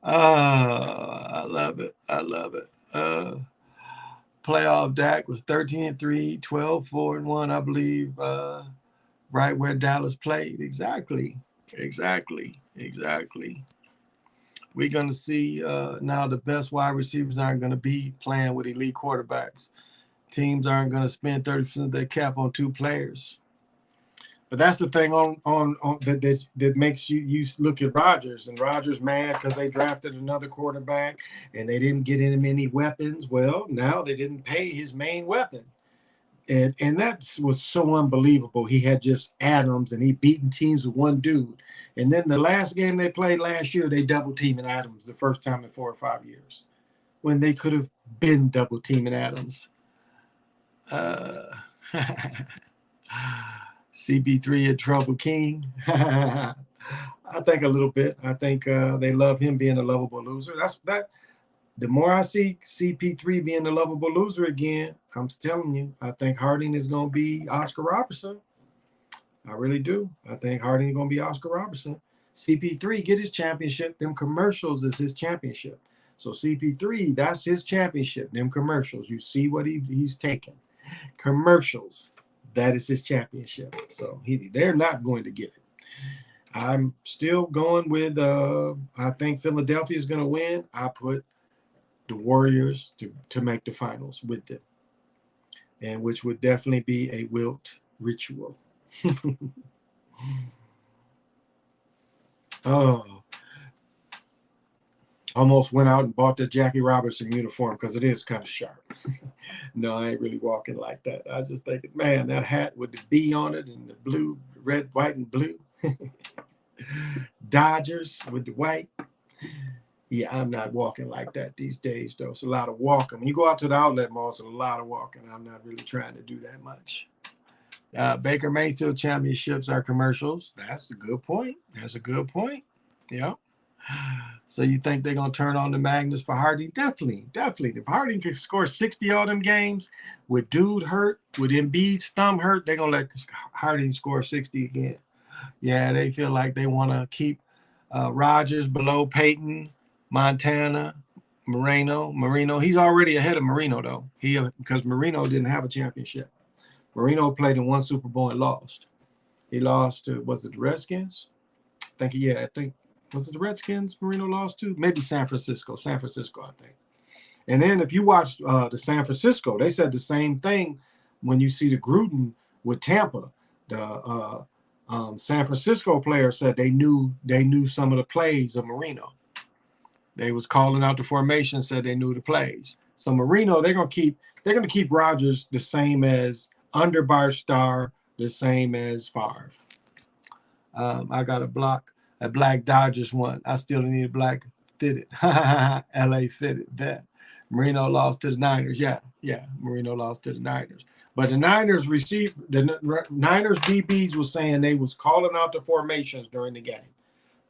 I love it. Playoff Dak was 13-3, 12-4-1, I believe, right where Dallas played. Exactly. we're going to see now the best wide receivers aren't going to be playing with elite quarterbacks. Teams aren't going to spend 30% of their cap on 2 players. But that's the thing on that makes you look at Rodgers, and Rodgers mad because they drafted another quarterback and they didn't get him any weapons. Well, now they didn't pay his main weapon. And that was so unbelievable. He had just Adams, and he beaten teams with one dude. And then the last game they played last year, they double teaming Adams the first time in 4 or 5 years, when they could have been double teaming Adams. CP3 in trouble, King. I think a little bit. I think they love him being a lovable loser. The more I see CP3 being the lovable loser again, I'm telling you, I think Harding is going to be Oscar Robertson. I really do. I think Harding is going to be Oscar Robertson. CP3 get his championship. Them commercials is his championship. So CP3, that's his championship. Them commercials. You see what he's taking. Commercials. That is his championship. So they're not going to get it. I'm still going with, I think Philadelphia is going to win. I put the Warriors to make the finals with them, and which would definitely be a Wilt ritual. Oh, almost went out and bought the Jackie Robinson uniform because it is kind of sharp. No, I ain't really walking like that. I just think, man, that hat with the B on it and the blue, red, white, and blue. Dodgers with the white. Yeah, I'm not walking like that these days, though. It's a lot of walking. When you go out to the outlet mall, it's a lot of walking. I'm not really trying to do that much. Baker Mayfield championships are commercials. That's a good point. That's a good point. Yeah. So you think they're going to turn on the magnets for Harding? Definitely. If Harding can score 60 all them games with dude hurt, with Embiid's thumb hurt, they're going to let Harding score 60 again. Yeah, they feel like they want to keep Rodgers below Peyton, Montana, Marino. He's already ahead of Marino, though. Because Marino didn't have a championship. Marino played in 1 Super Bowl and lost. He lost to, was it the Redskins? I think, was it the Redskins Marino lost to? Maybe San Francisco, I think. And then if you watch the San Francisco, they said the same thing when you see the Gruden with Tampa. The San Francisco player said they knew some of the plays of Marino. They was calling out the formation, said they knew the plays. So Marino, they're gonna keep Rodgers the same as Underbar Star, the same as Favre. I got a black Dodgers one. I still need a black fitted. LA fitted that. Marino lost to the Niners. Yeah. Marino lost to the Niners. But the Niners DBs was saying they was calling out the formations during the game.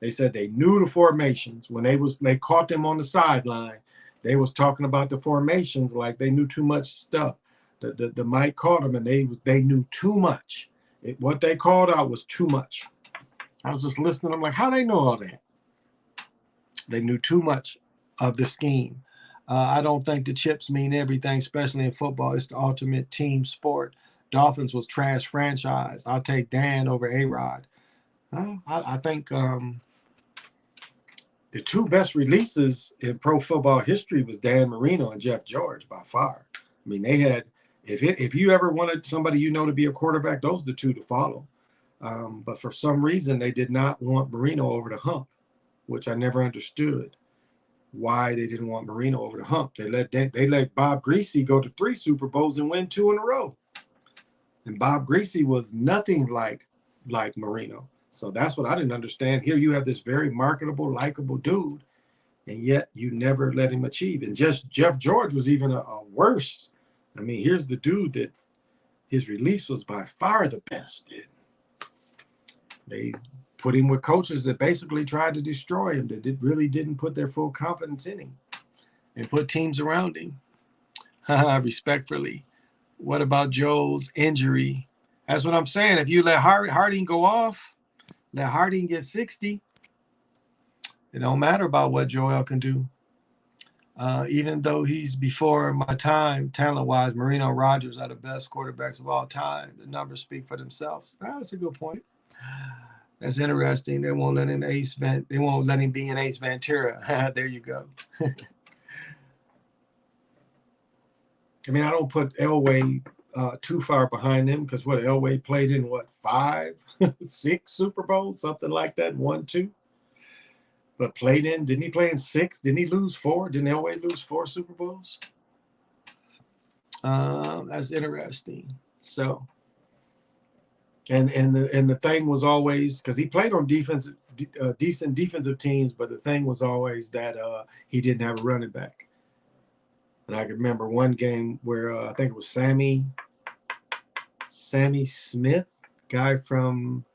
They said they knew the formations. When they caught them on the sideline, they was talking about the formations like they knew too much stuff. The mic caught them, and they knew too much. What they called out was too much. I was just listening. I'm like, how they know all that? They knew too much of the scheme. I don't think the chips mean everything, especially in football. It's the ultimate team sport. Dolphins was trash franchise. I'll take Dan over A-Rod. I think the 2 best releases in pro football history was Dan Marino and Jeff George by far. I mean, they had, if you ever wanted somebody to be a quarterback, those are the 2 to follow. But for some reason, they did not want Marino over the hump, which I never understood why they didn't want Marino over the hump. They let Bob Greasy go to 3 Super Bowls and win 2 in a row. And Bob Greasy was nothing like Marino. So that's what I didn't understand. Here you have this very marketable, likable dude, and yet you never let him achieve. And just Jeff George was even a worse. I mean, here's the dude that his release was by far the best. They put him with coaches that basically tried to destroy him, that really didn't put their full confidence in him and put teams around him. Respectfully. What about Joe's injury? That's what I'm saying. If you let Harding go off, let Harding get 60, it don't matter about what Joel can do. Even though he's before my time, talent-wise, Marino and Rodgers are the best quarterbacks of all time. The numbers speak for themselves. That's a good point. That's interesting. They won't let him They won't let him be an Ace Ventura. There you go. I mean, I don't put Elway too far behind him because what Elway played in 5, 6 Super Bowls, something like that, 1, 2. But didn't he play in 6? Didn't he lose 4? Didn't Elway lose 4 Super Bowls? That's interesting. So, and the thing was always, because he played on decent defensive teams, but the thing was always that he didn't have a running back. And I can remember one game where I think it was Sammy Smith, guy from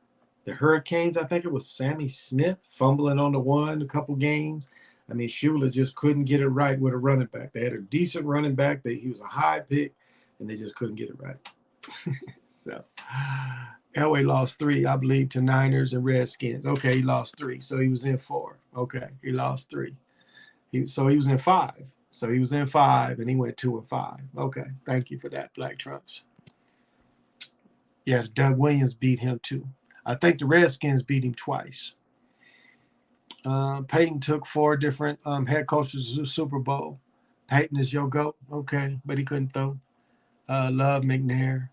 the Hurricanes. I think it was Sammy Smith fumbling on the one a couple games. I mean, Shula just couldn't get it right with a running back. They had a decent running back. He was a high pick, and they just couldn't get it right. So Elway lost 3, I believe, to Niners and Redskins. Okay, he lost 3, so he was in 4. Okay, he lost 3. So he was in 5. So he was in 5, and he went 2-5. Okay, thank you for that, Black Trunks. Yeah, Doug Williams beat him too. I think the Redskins beat him twice. Peyton took 4 different head coaches to the Super Bowl. Peyton is your GOAT. Okay, but he couldn't throw. Love McNair.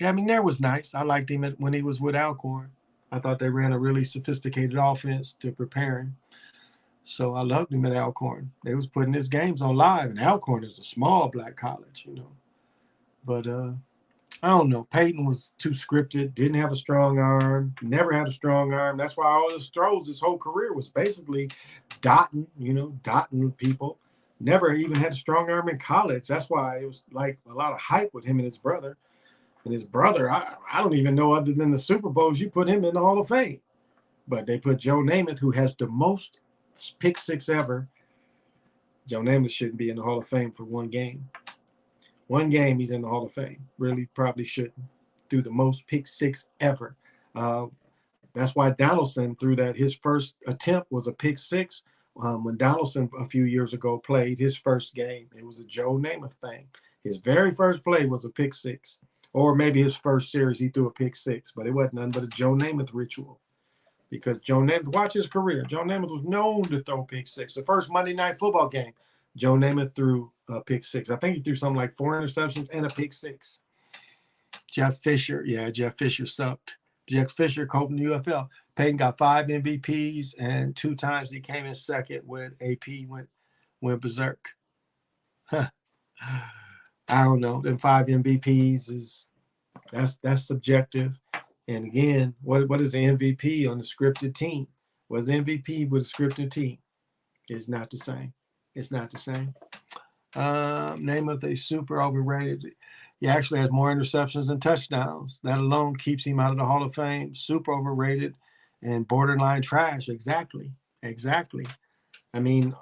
Yeah, McNair was nice. I liked him when he was with Alcorn. I thought they ran a really sophisticated offense to prepare him. So I loved him at Alcorn. They was putting his games on live, and Alcorn is a small black college, But I don't know. Peyton was too scripted, didn't have a strong arm, never had a strong arm. That's why all his throws his whole career was basically dotting people. Never even had a strong arm in college. That's why it was like a lot of hype with him and his brother. And his brother, I don't even know, other than the Super Bowls, you put him in the Hall of Fame. But they put Joe Namath, who has the most pick 6 ever. Joe Namath shouldn't be in the Hall of Fame for one game. One game he's in the Hall of Fame. Really probably shouldn't. Threw the most pick 6 ever. That's why Donaldson threw that. His first attempt was a pick 6. When Donaldson a few years ago played his first game, it was a Joe Namath thing. His very first play was a pick 6. Or maybe his first series he threw a pick 6, but it wasn't nothing but a Joe Namath ritual. Because Joe Namath, watch his career. Joe Namath was known to throw pick 6. The first Monday Night Football game, Joe Namath threw a pick 6. I think he threw something like 4 interceptions and a pick 6. Jeff Fisher sucked. Jeff Fisher coached in the UFL. Peyton got 5 MVPs, and 2 times he came in second when AP went berserk. Huh. I don't know. Them 5 MVPs that's subjective. And again, what is the MVP on the scripted team? What's the MVP with a scripted team? It's not the same. It's not the same. Namath a super overrated. He actually has more interceptions than touchdowns. That alone keeps him out of the Hall of Fame. Super overrated and borderline trash. Exactly. I mean,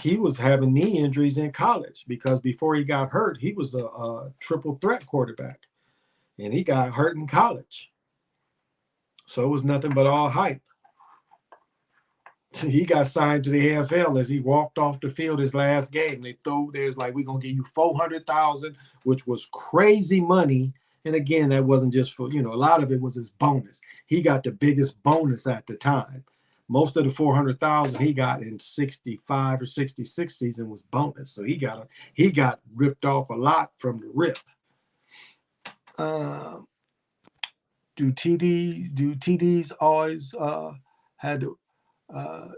he was having knee injuries in college because before he got hurt, he was a triple threat quarterback. And he got hurt in college. So it was nothing but all hype. He got signed to the AFL as he walked off the field his last game. There's like, we're going to give you $400,000, which was crazy money. And again, that wasn't just for, a lot of it was his bonus. He got the biggest bonus at the time. Most of the $400,000 he got in 65 or 66 season was bonus. So he got ripped off a lot from the rip. Do TDs always had the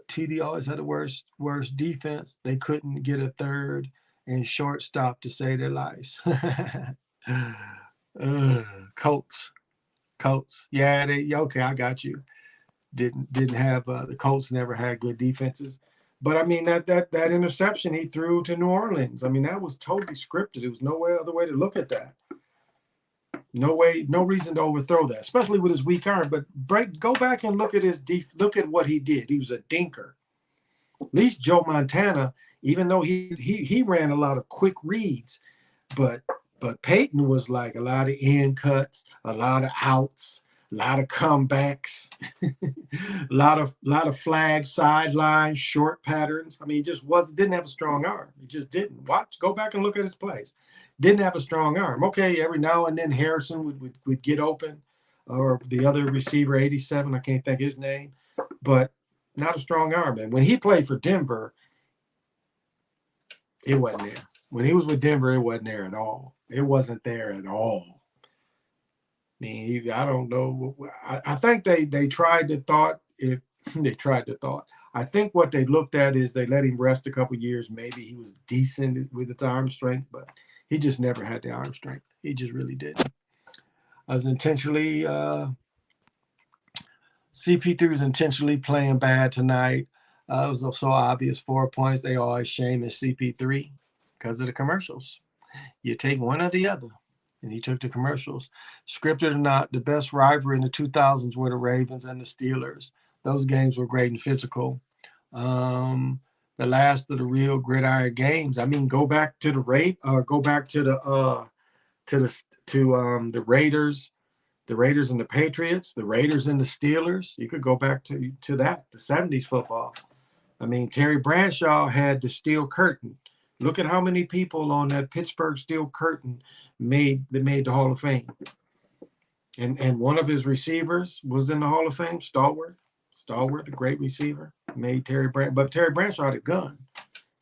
TD always had the worst defense? They couldn't get a third and shortstop to save their lives. Colts. Yeah, okay, I got you. Didn't have the Colts never had good defenses. But I mean that interception he threw to New Orleans, I mean, that was totally scripted. There was no other way to look at that. No reason to overthrow that, especially with his weak arm. But go back and look at look at what he did. He was a dinker. At least Joe Montana, even though he ran a lot of quick reads, but Peyton was like a lot of in cuts, a lot of outs, a lot of comebacks, a lot of flag sidelines, short patterns. I mean, he just didn't have a strong arm. He just didn't. Go back and look at his plays. Didn't have a strong arm. Okay, every now and then Harrison would get open. or the other receiver, 87. I can't think his name, but not a strong arm. And when he played for Denver, it wasn't there. When he was with Denver, it wasn't there at all. It wasn't there at all. I mean, I don't know. I think they tried the thought. If they tried the thought, I think what they looked at is they let him rest a couple years. Maybe he was decent with his arm strength, but he just never had the arm strength. He just really didn't. I was intentionally CP3 was intentionally playing bad tonight. It was so obvious. 4 points. They always shame CP3 because of the commercials. You take one or the other. And he took the commercials. Scripted or not, the best rivalry in the 2000s were the Ravens and the Steelers. Those games were great and physical. The last of the real gridiron games. I mean, go back to the Raiders, the Raiders and the Patriots, the Raiders and the Steelers. You could go back to that, the 70s football. I mean, Terry Bradshaw had the steel curtain. Look at how many people on that Pittsburgh steel curtain made the Hall of Fame. And one of his receivers was in the Hall of Fame, Stallworth, a great receiver, made Terry Bradshaw. But Terry Bradshaw had a gun.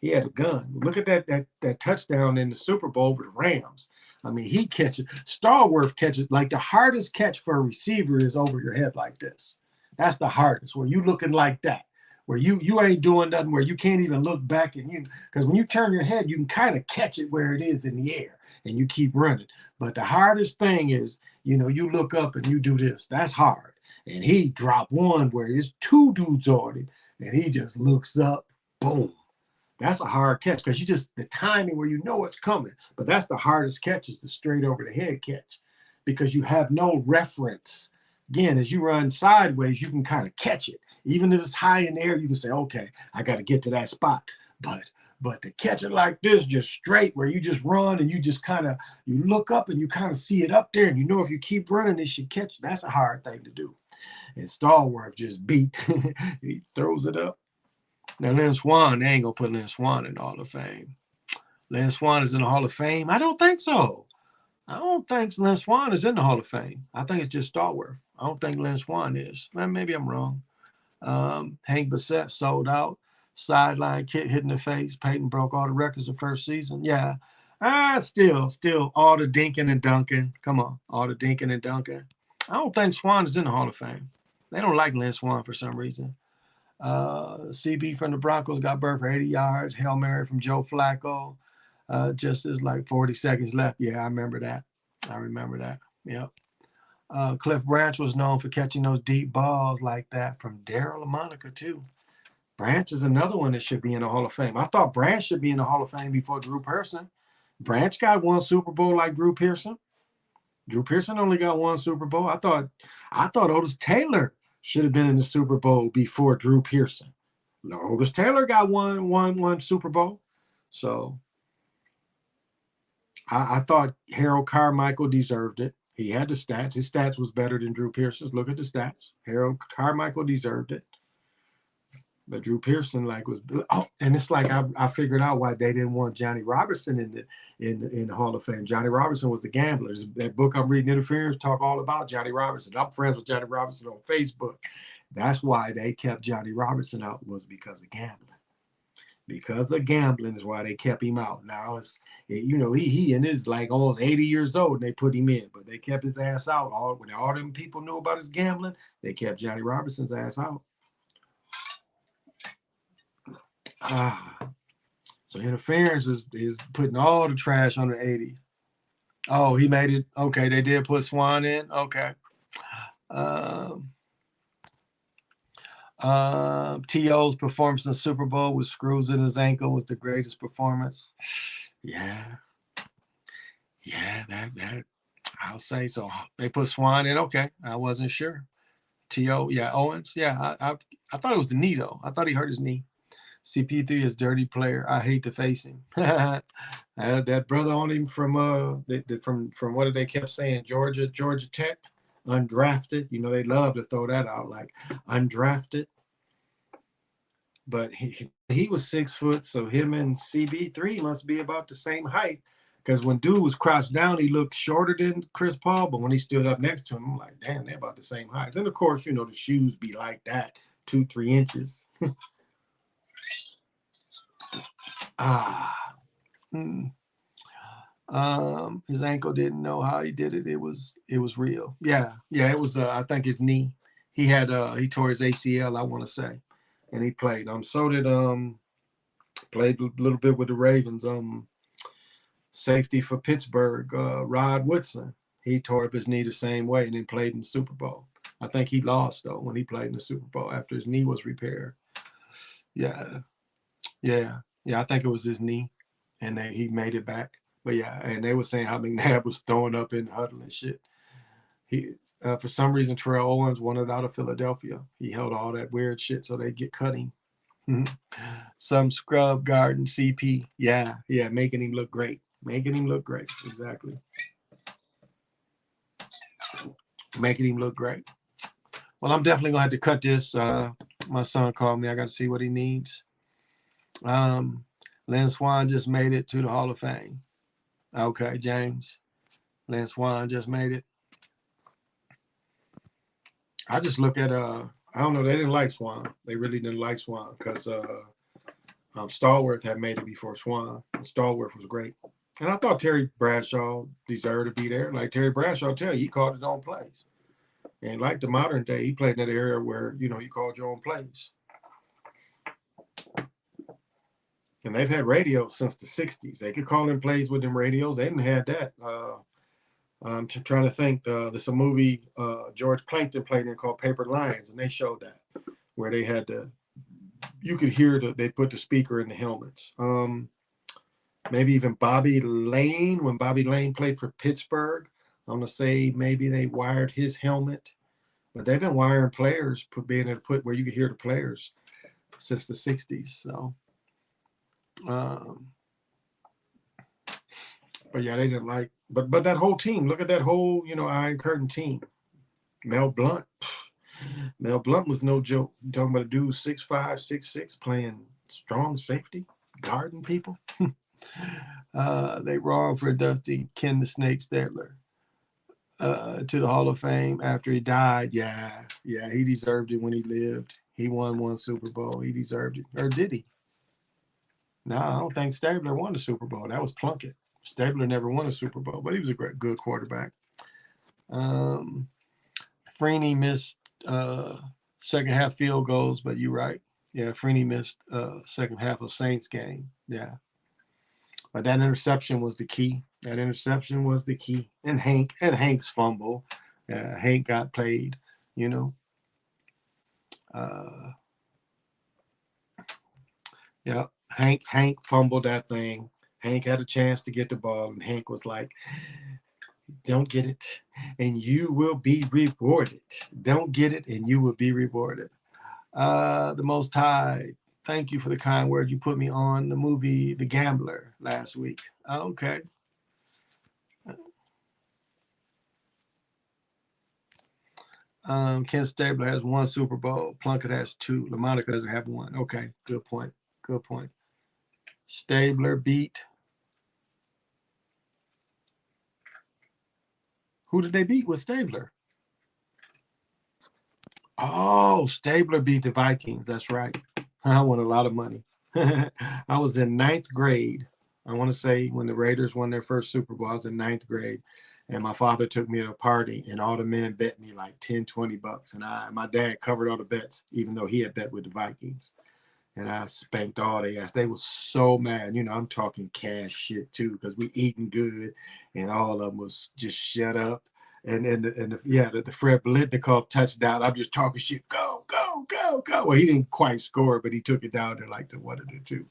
He had a gun. Look at that touchdown in the Super Bowl over the Rams. I mean, he catches, Stallworth catches, like the hardest catch for a receiver is over your head like this. That's the hardest, where you looking like that, where you ain't doing nothing, where you can't even look back, and because when you turn your head, you can kind of catch it where it is in the air and you keep running. But the hardest thing is, you look up and you do this. That's hard. And he dropped one where there's two dudes on him and he just looks up, boom. That's a hard catch because the timing where it's coming. But that's the hardest catch, is the straight over the head catch, because you have no reference. Again, as you run sideways, you can kind of catch it. Even if it's high in the air, you can say, okay, I got to get to that spot. But to catch it like this, just straight, where you just run and you just you look up and you kind of see it up there, and if you keep running, it should catch. That's a hard thing to do. And Stallworth just beat. He throws it up. Now, Lynn Swann, they ain't going to put Lynn Swann in the Hall of Fame. Lynn Swann is in the Hall of Fame? I don't think so. I don't think Lynn Swann is in the Hall of Fame. I think it's just Stallworth. I don't think Lynn Swann is. Well, maybe I'm wrong. Hank Bissett sold out. Sideline kick hit in the face. Peyton broke all the records the first season. Yeah. Still all the dinking and dunking. Come on, all the dinking and dunking. I don't think Swann is in the Hall of Fame. They don't like Lynn Swann for some reason. CB from the Broncos got burned for 80 yards. Hail Mary from Joe Flacco. Just as like 40 seconds left. Yeah, I remember that. Yep. Cliff Branch was known for catching those deep balls like that from Daryl LaMonica, too. Branch is another one that should be in the Hall of Fame. I thought Branch should be in the Hall of Fame before Drew Pearson. Branch got one Super Bowl like Drew Pearson. Drew Pearson only got one Super Bowl. I thought Otis Taylor should have been in the Super Bowl before Drew Pearson. No, Otis Taylor got one Super Bowl. So I thought Harold Carmichael deserved it. He had the stats. His stats was better than Drew Pearson's. Look at the stats. Harold Carmichael deserved it. But Drew Pearson and it's like I figured out why they didn't want Johnny Robertson in the Hall of Fame. Johnny Robertson was a gambler. That book I'm reading, Interference, talk all about Johnny Robertson. I'm friends with Johnny Robertson on Facebook. That's why they kept Johnny Robertson out, was because of gambling. Because of gambling is why they kept him out. Now he and is like almost 80 years old, and they put him in, but they kept his ass out. When all them people knew about his gambling, they kept Johnny Robertson's ass out. So Interference is putting all the trash on the 80. Oh, he made it. Okay, they did put Swann in. Okay. T.O.'s performance in the Super Bowl with screws in his ankle was the greatest performance. Yeah, that I'll say so. They put Swann in. Okay, I wasn't sure. T.O. Yeah, Owens. Yeah, I thought it was the knee though. I thought he hurt his knee. CP3 is dirty player. I hate to face him. That brother on him from what they kept saying, Georgia Tech, undrafted. They love to throw that out like undrafted. But he was 6 foot, so him and CB3 must be about the same height. Because when dude was crouched down, he looked shorter than Chris Paul, but when he stood up next to him, I'm like, damn, they're about the same height. Then of course, you know, the shoes be like that, 2-3 inches. ah. Mm. His ankle didn't know how he did it. It was real. Yeah, it was I think his knee. He tore his ACL, I want to say. And he played. So did played a little bit with the Ravens. Safety for Pittsburgh, Rod Woodson. He tore up his knee the same way and then played in the Super Bowl. I think he lost though when he played in the Super Bowl after his knee was repaired. Yeah. I think it was his knee, and he made it back. But yeah, and they were saying how McNabb was throwing up in the huddle and shit. He, for some reason, Terrell Owens wanted out of Philadelphia. He held all that weird shit so they get cutting. Some scrub garden CP. Yeah, making him look great. Exactly. Making him look great. Well, I'm definitely gonna have to cut this. My son called me. I got to see what he needs. Lynn Swann just made it to the Hall of Fame. Okay, James. Lynn Swann just made it. I just look at I don't know, they didn't like Swann. They really didn't like Swann because Stallworth had made it before Swann. Stallworth was great. And I thought Terry Bradshaw deserved to be there. Like Terry Bradshaw tell you, he called his own plays. And like the modern day, he played in that area where, you know, you called your own plays. And they've had radios since the 60s. They could call in plays with them radios. They didn't have that. I'm trying to think. There's a movie George Plankton played in called Paper Lions, and they showed that where they had you could hear they put the speaker in the helmets. Maybe even Bobby Lane, when Bobby Lane played for Pittsburgh, I'm gonna say maybe they wired his helmet. But they've been wiring players, being able to put where you could hear the players since the 60s. So. But yeah, they didn't like. But that whole team. Look at that whole, you know, Iron Curtain team. Mel Blount. Mel Blount was no joke. You're talking about a dude 6'5", 6'6", playing strong safety, guarding people. They wrong for Dusty Ken the Snake Stedler to the Hall of Fame after he died. Yeah, he deserved it when he lived. He won one Super Bowl. He deserved it. Or did he? No, I don't think Stabler won the Super Bowl. That was Plunkett. Stabler never won a Super Bowl, but he was a good quarterback. Freeney missed second half field goals, but you're right. Yeah, Freeney missed second half of Saints game. Yeah. But that interception was the key. And Hank's fumble. Hank got played, you know. Yeah. Hank fumbled that thing. Hank had a chance to get the ball, and Hank was like, don't get it, and you will be rewarded. Don't get it, and you will be rewarded. The Most High, thank you for the kind word you put me on the movie The Gambler last week. Okay. Ken Stabler has one Super Bowl. Plunkett has two. LaMonica doesn't have one. Okay, good point. Stabler beat. Who did they beat with Stabler? Oh, Stabler beat the Vikings. That's right. I won a lot of money. I was in 9th grade. I want to say when the Raiders won their first Super Bowl, I was in 9th grade. And my father took me to a party, and all the men bet me like 10, 20 bucks. And my dad covered all the bets, even though he had bet with the Vikings. And I spanked all their ass. They were so mad. You know, I'm talking cash shit too, because we eating good, and all of them was just shut up. And the Fred Biletnikoff touchdown. I'm just talking shit. Go. Well, he didn't quite score, but he took it down to like the 1 or the 2.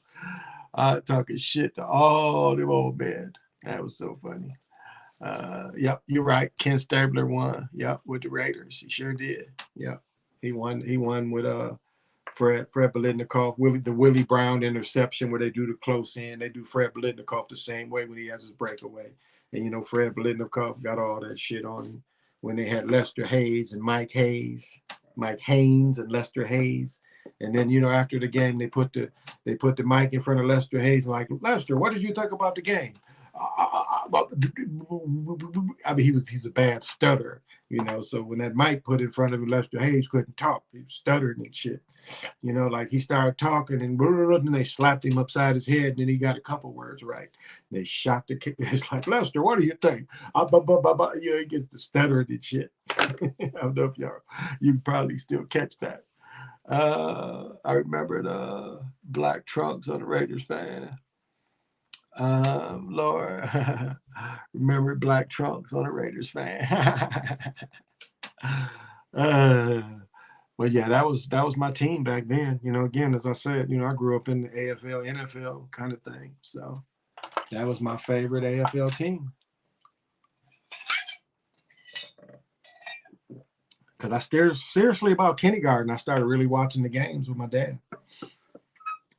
Talking shit to all them old men. That was so funny. Yep, you're right. Ken Stabler won. Yep, with the Raiders. He sure did. Yep. He won with Fred Biletnikoff, the Willie Brown interception where they do the close in. They do Fred Biletnikoff the same way when he has his breakaway. And, you know, Fred Biletnikoff got all that shit on him when they had Lester Hayes and Mike Haynes and Lester Hayes. And then, you know, after the game, they put the mic in front of Lester Hayes like, Lester, what did you think about the game? I mean, he's a bad stutterer, you know. So when that mic put in front of him, Lester Hayes couldn't talk. He was stuttering and shit, you know. Like he started talking, and then they slapped him upside his head, and then he got a couple words right. They shot the kid. It's like, Lester, what do you think? You know, he gets the stuttering and shit. I don't know if you can probably still catch that. I remember the black trunks on the Raiders fan. Lord, remember black trunks on a Raiders fan. uh, but yeah, that was my team back then. You know, again, as I said, you know, I grew up in the AFL, NFL kind of thing. So that was my favorite AFL team. Because I seriously about kindergarten, I started really watching the games with my dad.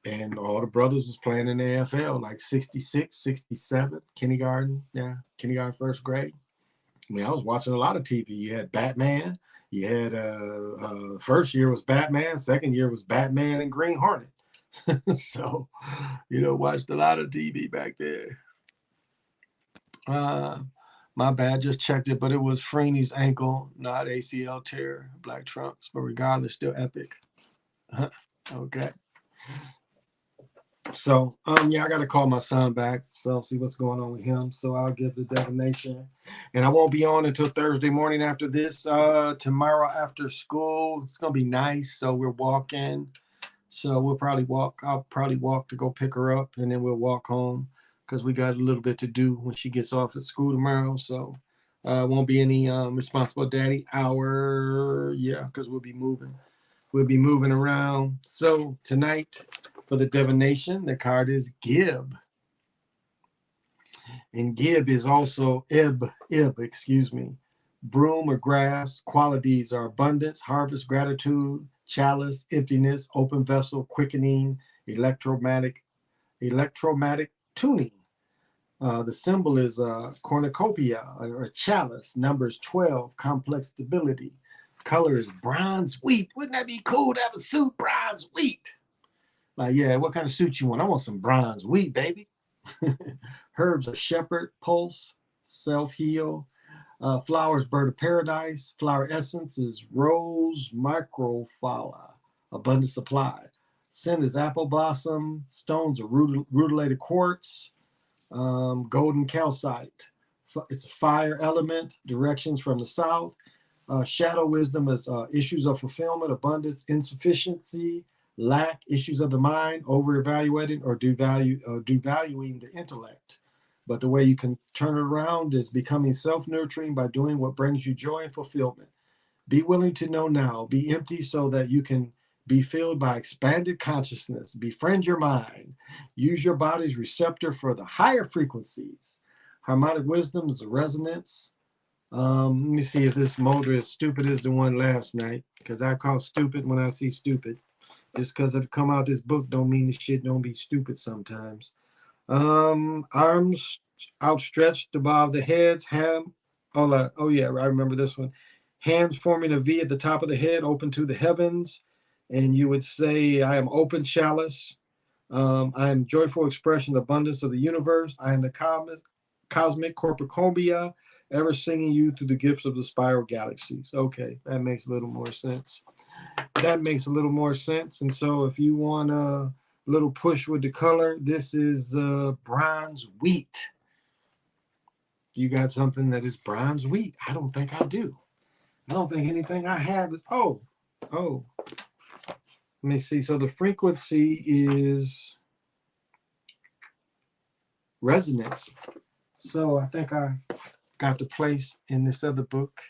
And all the brothers was playing in the AFL, like 66, 67, kindergarten, first grade. I mean, I was watching a lot of TV. You had Batman. You had first year was Batman. Second year was Batman and Green Hornet. So, you know, watched a lot of TV back there. My bad, just checked it, but it was Freeney's ankle, not ACL tear, black trunks. But regardless, still epic. Okay. So, yeah, I got to call my son back. So, see what's going on with him. So, I'll give the divination. And I won't be on until Thursday morning after this. Tomorrow after school, it's going to be nice. So, we're walking. So, we'll probably walk. I'll probably walk to go pick her up. And then we'll walk home because we got a little bit to do when she gets off at school tomorrow. So, won't be any responsible daddy hour. Yeah, because we'll be moving. We'll be moving around. So, tonight, for the divination, the card is Gib. And Gib is also Ib, broom or grass. Qualities are abundance, harvest, gratitude, chalice, emptiness, open vessel, quickening, electromagnetic tuning. The symbol is cornucopia or chalice, numbers 12, complex stability. Color is bronze wheat. Wouldn't that be cool to have a suit bronze wheat? Like, yeah, what kind of suit you want? I want some bronze wheat, baby. Herbs are shepherd, pulse, self-heal. Flowers, bird of paradise. Flower essence is rose, microflower, abundant supply. Scent is apple blossom. Stones are rutilated quartz. Golden calcite. It's a fire element. Directions from the south. Shadow wisdom is issues of fulfillment, abundance, insufficiency, lack, issues of the mind, over-evaluating or devaluing the intellect. But the way you can turn it around is becoming self-nurturing by doing what brings you joy and fulfillment. Be willing to know now. Be empty so that you can be filled by expanded consciousness. Befriend your mind. Use your body's receptor for the higher frequencies. Harmonic wisdom is the resonance. Let me see if this motor is stupid as the one last night, because I call stupid when I see stupid. Just because it come out this book don't mean the shit don't be stupid sometimes. Arms outstretched above the heads. Oh yeah, I remember this one. Hands forming a V at the top of the head, open to the heavens. And you would say, I am open chalice. I am joyful expression, abundance of the universe. I am the cosmic cornucopia, ever singing you through the gifts of the spiral galaxies. Okay, that makes a little more sense. And so if you want a little push with the color, this is bronze wheat. You got something that is bronze wheat? I don't think I do. I don't think anything I have is, oh. Let me see. So the frequency is resonance. So I think I got the place in this other book.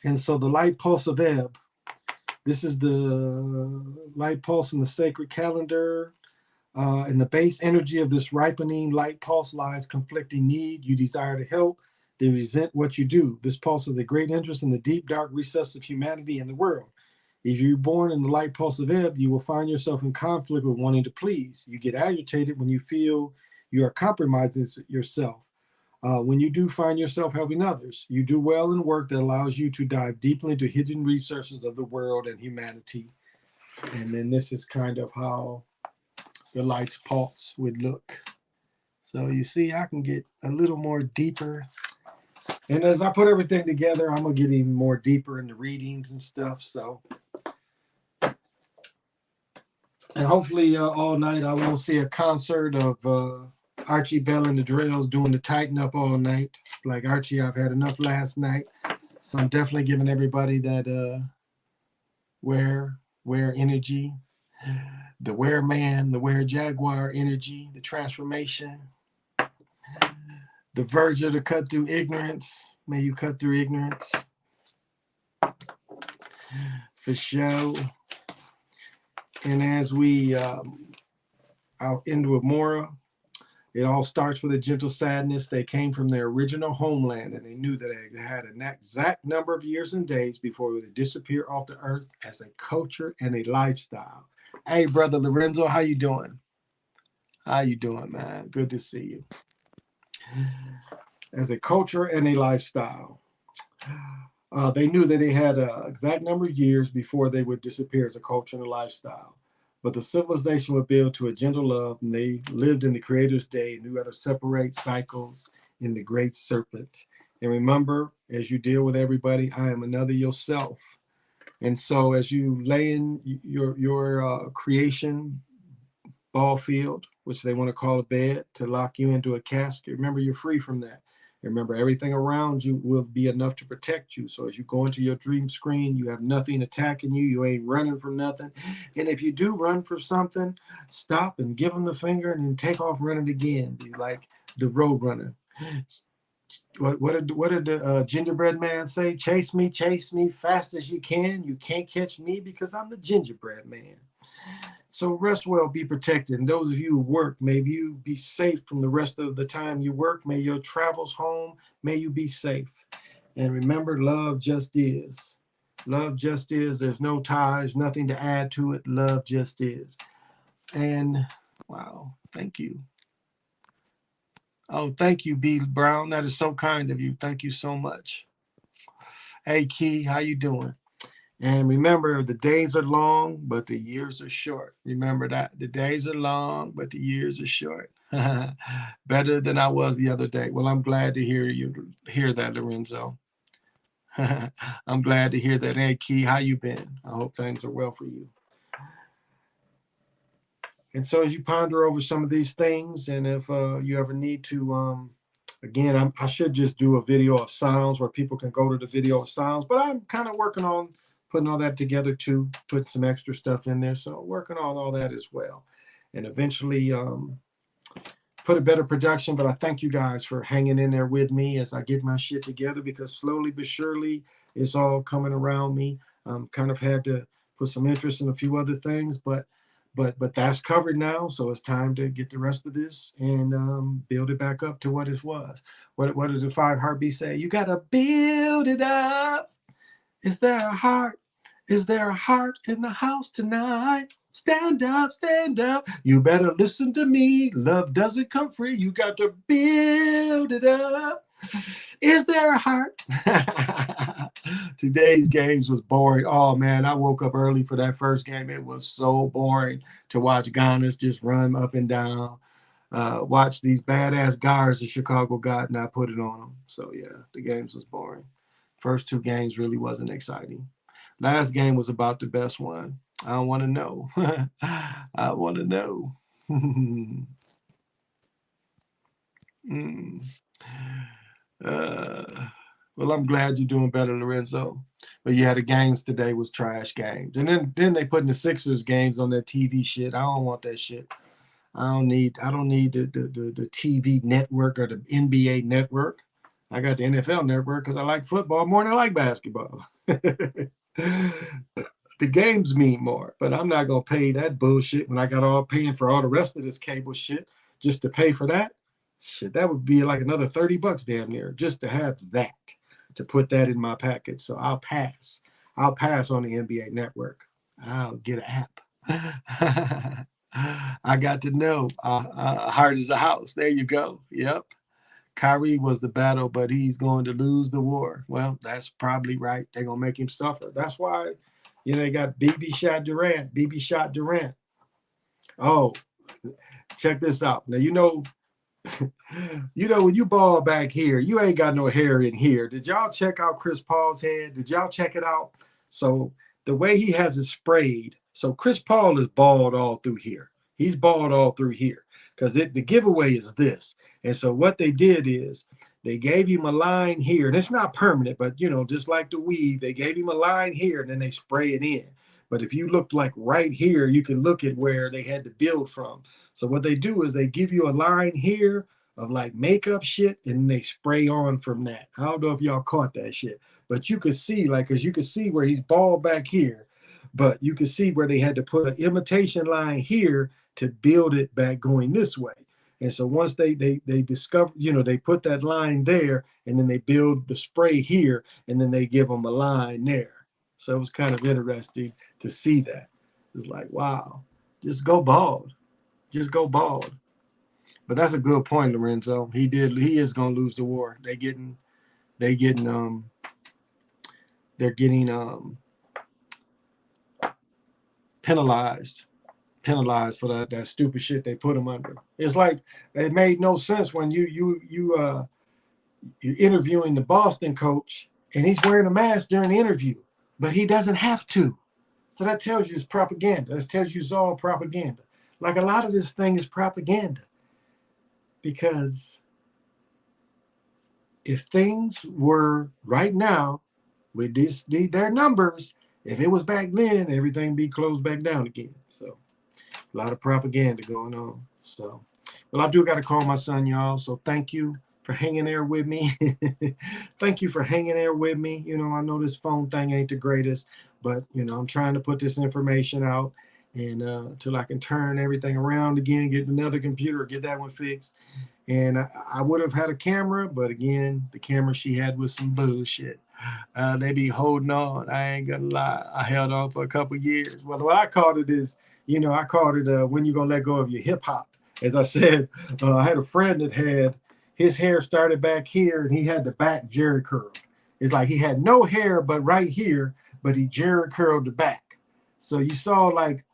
And so the light pulse of Ebb. This is the light pulse in the sacred calendar. In the base energy of this ripening light pulse lies conflicting need. You desire to help. They resent what you do. This pulse has a great interest in the deep, dark recess of humanity and the world. If you're born in the light pulse of Ebb, you will find yourself in conflict with wanting to please. You get agitated when you feel you are compromising yourself. When you do find yourself helping others, you do well in work that allows you to dive deeply into hidden resources of the world and humanity. And then this is kind of how the light's pulse would look. So you see, I can get a little more deeper. And as I put everything together, I'm going to get even more deeper into readings and stuff. So, and hopefully all night I won't see a concert of Archie Bell and the Drills doing the tighten up all night. Like Archie, I've had enough last night. So I'm definitely giving everybody that wear energy, the wear man, the wear jaguar energy, the transformation, the verge of the cut through ignorance. May you cut through ignorance. For show. And as we out into Amora, it all starts with a gentle sadness. They came from their original homeland, and they knew that they had an exact number of years and days before they would disappear off the earth as a culture and a lifestyle. Hey, brother Lorenzo, how you doing? How you doing, man? Good to see you. As a culture and a lifestyle. They knew that they had an exact number of years before they would disappear as a culture and a lifestyle. But the civilization would build to a gentle love, and they lived in the Creator's day, knew how to separate cycles in the great serpent. And remember, as you deal with everybody, I am another yourself. And so as you lay in your creation ball field, which they want to call a bed, to lock you into a casket, remember, you're free from that. Remember, everything around you will be enough to protect you. So as you go into your dream screen, you have nothing attacking you. You ain't running from nothing. And if you do run for something, stop and give them the finger and then take off running again. Be like the road runner. What did the gingerbread man say? Chase me fast as you can. You can't catch me because I'm the gingerbread man. So rest well, be protected. And those of you who work, may you be safe from the rest of the time you work. May your travels home, may you be safe. And remember, love just is. Love just is. There's no ties, nothing to add to it. Love just is. And wow, thank you. Oh, thank you, B. Brown. That is so kind of you. Thank you so much. Hey, Key, how you doing? And remember, the days are long, but the years are short. Remember that. The days are long, but the years are short. Better than I was the other day. Well, I'm glad to hear that, Lorenzo. I'm glad to hear that. Hey, Key, how you been? I hope things are well for you. And so as you ponder over some of these things, and if you ever need to, again, I should just do a video of sounds where people can go to the video of sounds, but I'm kind of working on putting all that together too, putting some extra stuff in there. So working on all that as well. And eventually put a better production. But I thank you guys for hanging in there with me as I get my shit together, because slowly but surely it's all coming around me. Kind of had to put some interest in a few other things, but that's covered now. So it's time to get the rest of this and build it back up to what it was. What did the 5 Heartbeats say? You got to build it up. Is there a heart? Is there a heart in the house tonight? Stand up, stand up. You better listen to me. Love doesn't come free. You got to build it up. Is there a heart? Today's games was boring. Oh, man, I woke up early for that first game. It was so boring to watch Giannis just run up and down. Watch these badass guards that Chicago got, and I put it on them. So, yeah, the games was boring. First 2 games really wasn't exciting. Last game was about the best one. I don't want to know. I want to know. Well, I'm glad you're doing better, Lorenzo. But yeah, the games today was trash games. And then they putting the Sixers games on their TV shit. I don't want that shit. I don't need the TV network or the NBA network. I got the NFL network because I like football more than I like basketball. The games mean more, but I'm not going to pay that bullshit when I got all paying for all the rest of this cable shit just to pay for that. Shit, that would be like another $30 damn near just to have that, to put that in my package. So I'll pass. I'll pass on the NBA network. I'll get an app. I got to know. Heart is a house. There you go. Yep. Kyrie was the battle, but he's going to lose the war. Well, that's probably right. They're going to make him suffer. That's why, they got BB shot Durant. BB shot Durant. Oh, check this out. Now, You know, when you bald back here, you ain't got no hair in here. Did y'all check out Chris Paul's head? Did y'all check it out? So the way he has it sprayed, so Chris Paul is bald all through here. He's bald all through here because the giveaway is this. And so what they did is they gave him a line here, and it's not permanent, but you know, just like the weave, they gave him a line here and then they spray it in. But if you look like right here, you can look at where they had to build from. So what they do is they give you a line here of like makeup shit and they spray on from that. I don't know if y'all caught that shit, but you could see like, cause you could see where he's bald back here, but you could see where they had to put an imitation line here to build it back going this way. And so once they discover, you know, they put that line there and then they build the spray here and then they give them a line there. So it was kind of interesting to see that. It's like, wow, just go bald. Just go bald. But that's a good point, Lorenzo. He is gonna lose the war. They're getting penalized for that stupid shit they put him under. It's like it made no sense when you're interviewing the Boston coach and he's wearing a mask during the interview, but he doesn't have to. So that tells you it's propaganda. That tells you it's all propaganda. Like a lot of this thing is propaganda. Because if things were right now with their numbers, if it was back then, everything be closed back down again. So a lot of propaganda going on. So, well, I do got to call my son, y'all. So thank you for hanging there with me. Thank you for hanging there with me. You know, I know this phone thing ain't the greatest, but you know, I'm trying to put this information out and till I can turn everything around again, get another computer, get that one fixed. And I would have had a camera, but again, the camera she had was some bullshit. They be holding on. I ain't gonna lie. I held on for a couple years. Well, what I called it is, you know, I called it when you gonna let go of your hip hop. As I said, I had a friend that had his hair started back here, and he had the back jerry curl. It's like he had no hair but right here, but he jerry curled the back. So you saw like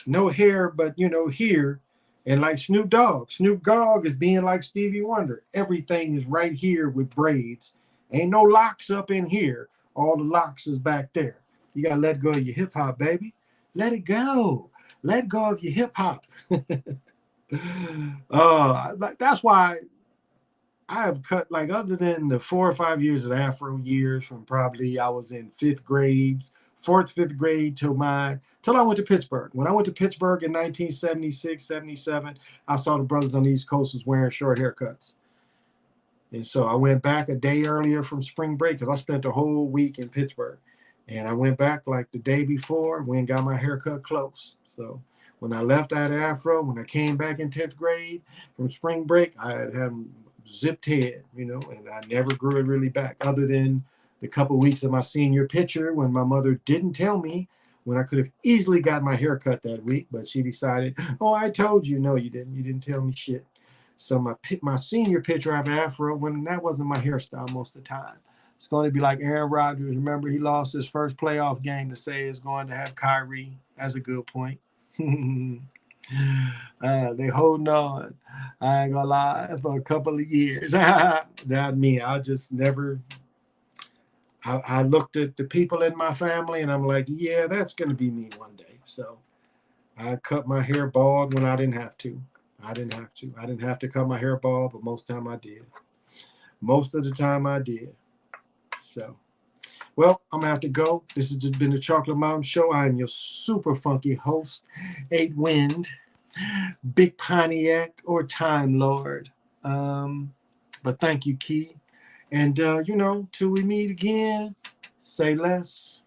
no hair, but you know here. And like Snoop Dogg is being like Stevie Wonder. Everything is right here with braids. Ain't no locks up in here. All the locks is back there. You gotta let go of your hip hop, baby. Let it go. Let go of your hip hop. That's why I have cut, like, other than the 4 or 5 years of Afro years from probably I was in fifth grade, fourth, fifth grade till I went to Pittsburgh. When I went to Pittsburgh in 1976, 77, I saw the brothers on the East Coast was wearing short haircuts. And so I went back a day earlier from spring break because I spent the whole week in Pittsburgh. And I went back like the day before, went and got my haircut close. So when I left out of Afro, when I came back in 10th grade from spring break, I had zipped head, you know, and I never grew it really back other than the couple of weeks of my senior picture when my mother didn't tell me when I could have easily got my hair cut that week, but she decided, oh, I told you. No, you didn't. You didn't tell me shit. So my senior picture of Afro, when that wasn't my hairstyle most of the time. It's going to be like Aaron Rodgers. Remember, he lost his first playoff game to say it's going to have Kyrie. That's a good point. They holding on. I ain't gonna lie, for a couple of years. Not me. I just never. I looked at the people in my family and I'm like, yeah, that's gonna be me one day. So I cut my hair bald when I didn't have to. I didn't have to cut my hair bald, but most of the time I did. Most of the time I did. So, well, I'm gonna have to go. This has just been the Chocolate Mountain Show. I am your super funky host, 8 Wind, Big Pontiac, or Time Lord. But thank you, Key. And, you know, till we meet again, say less.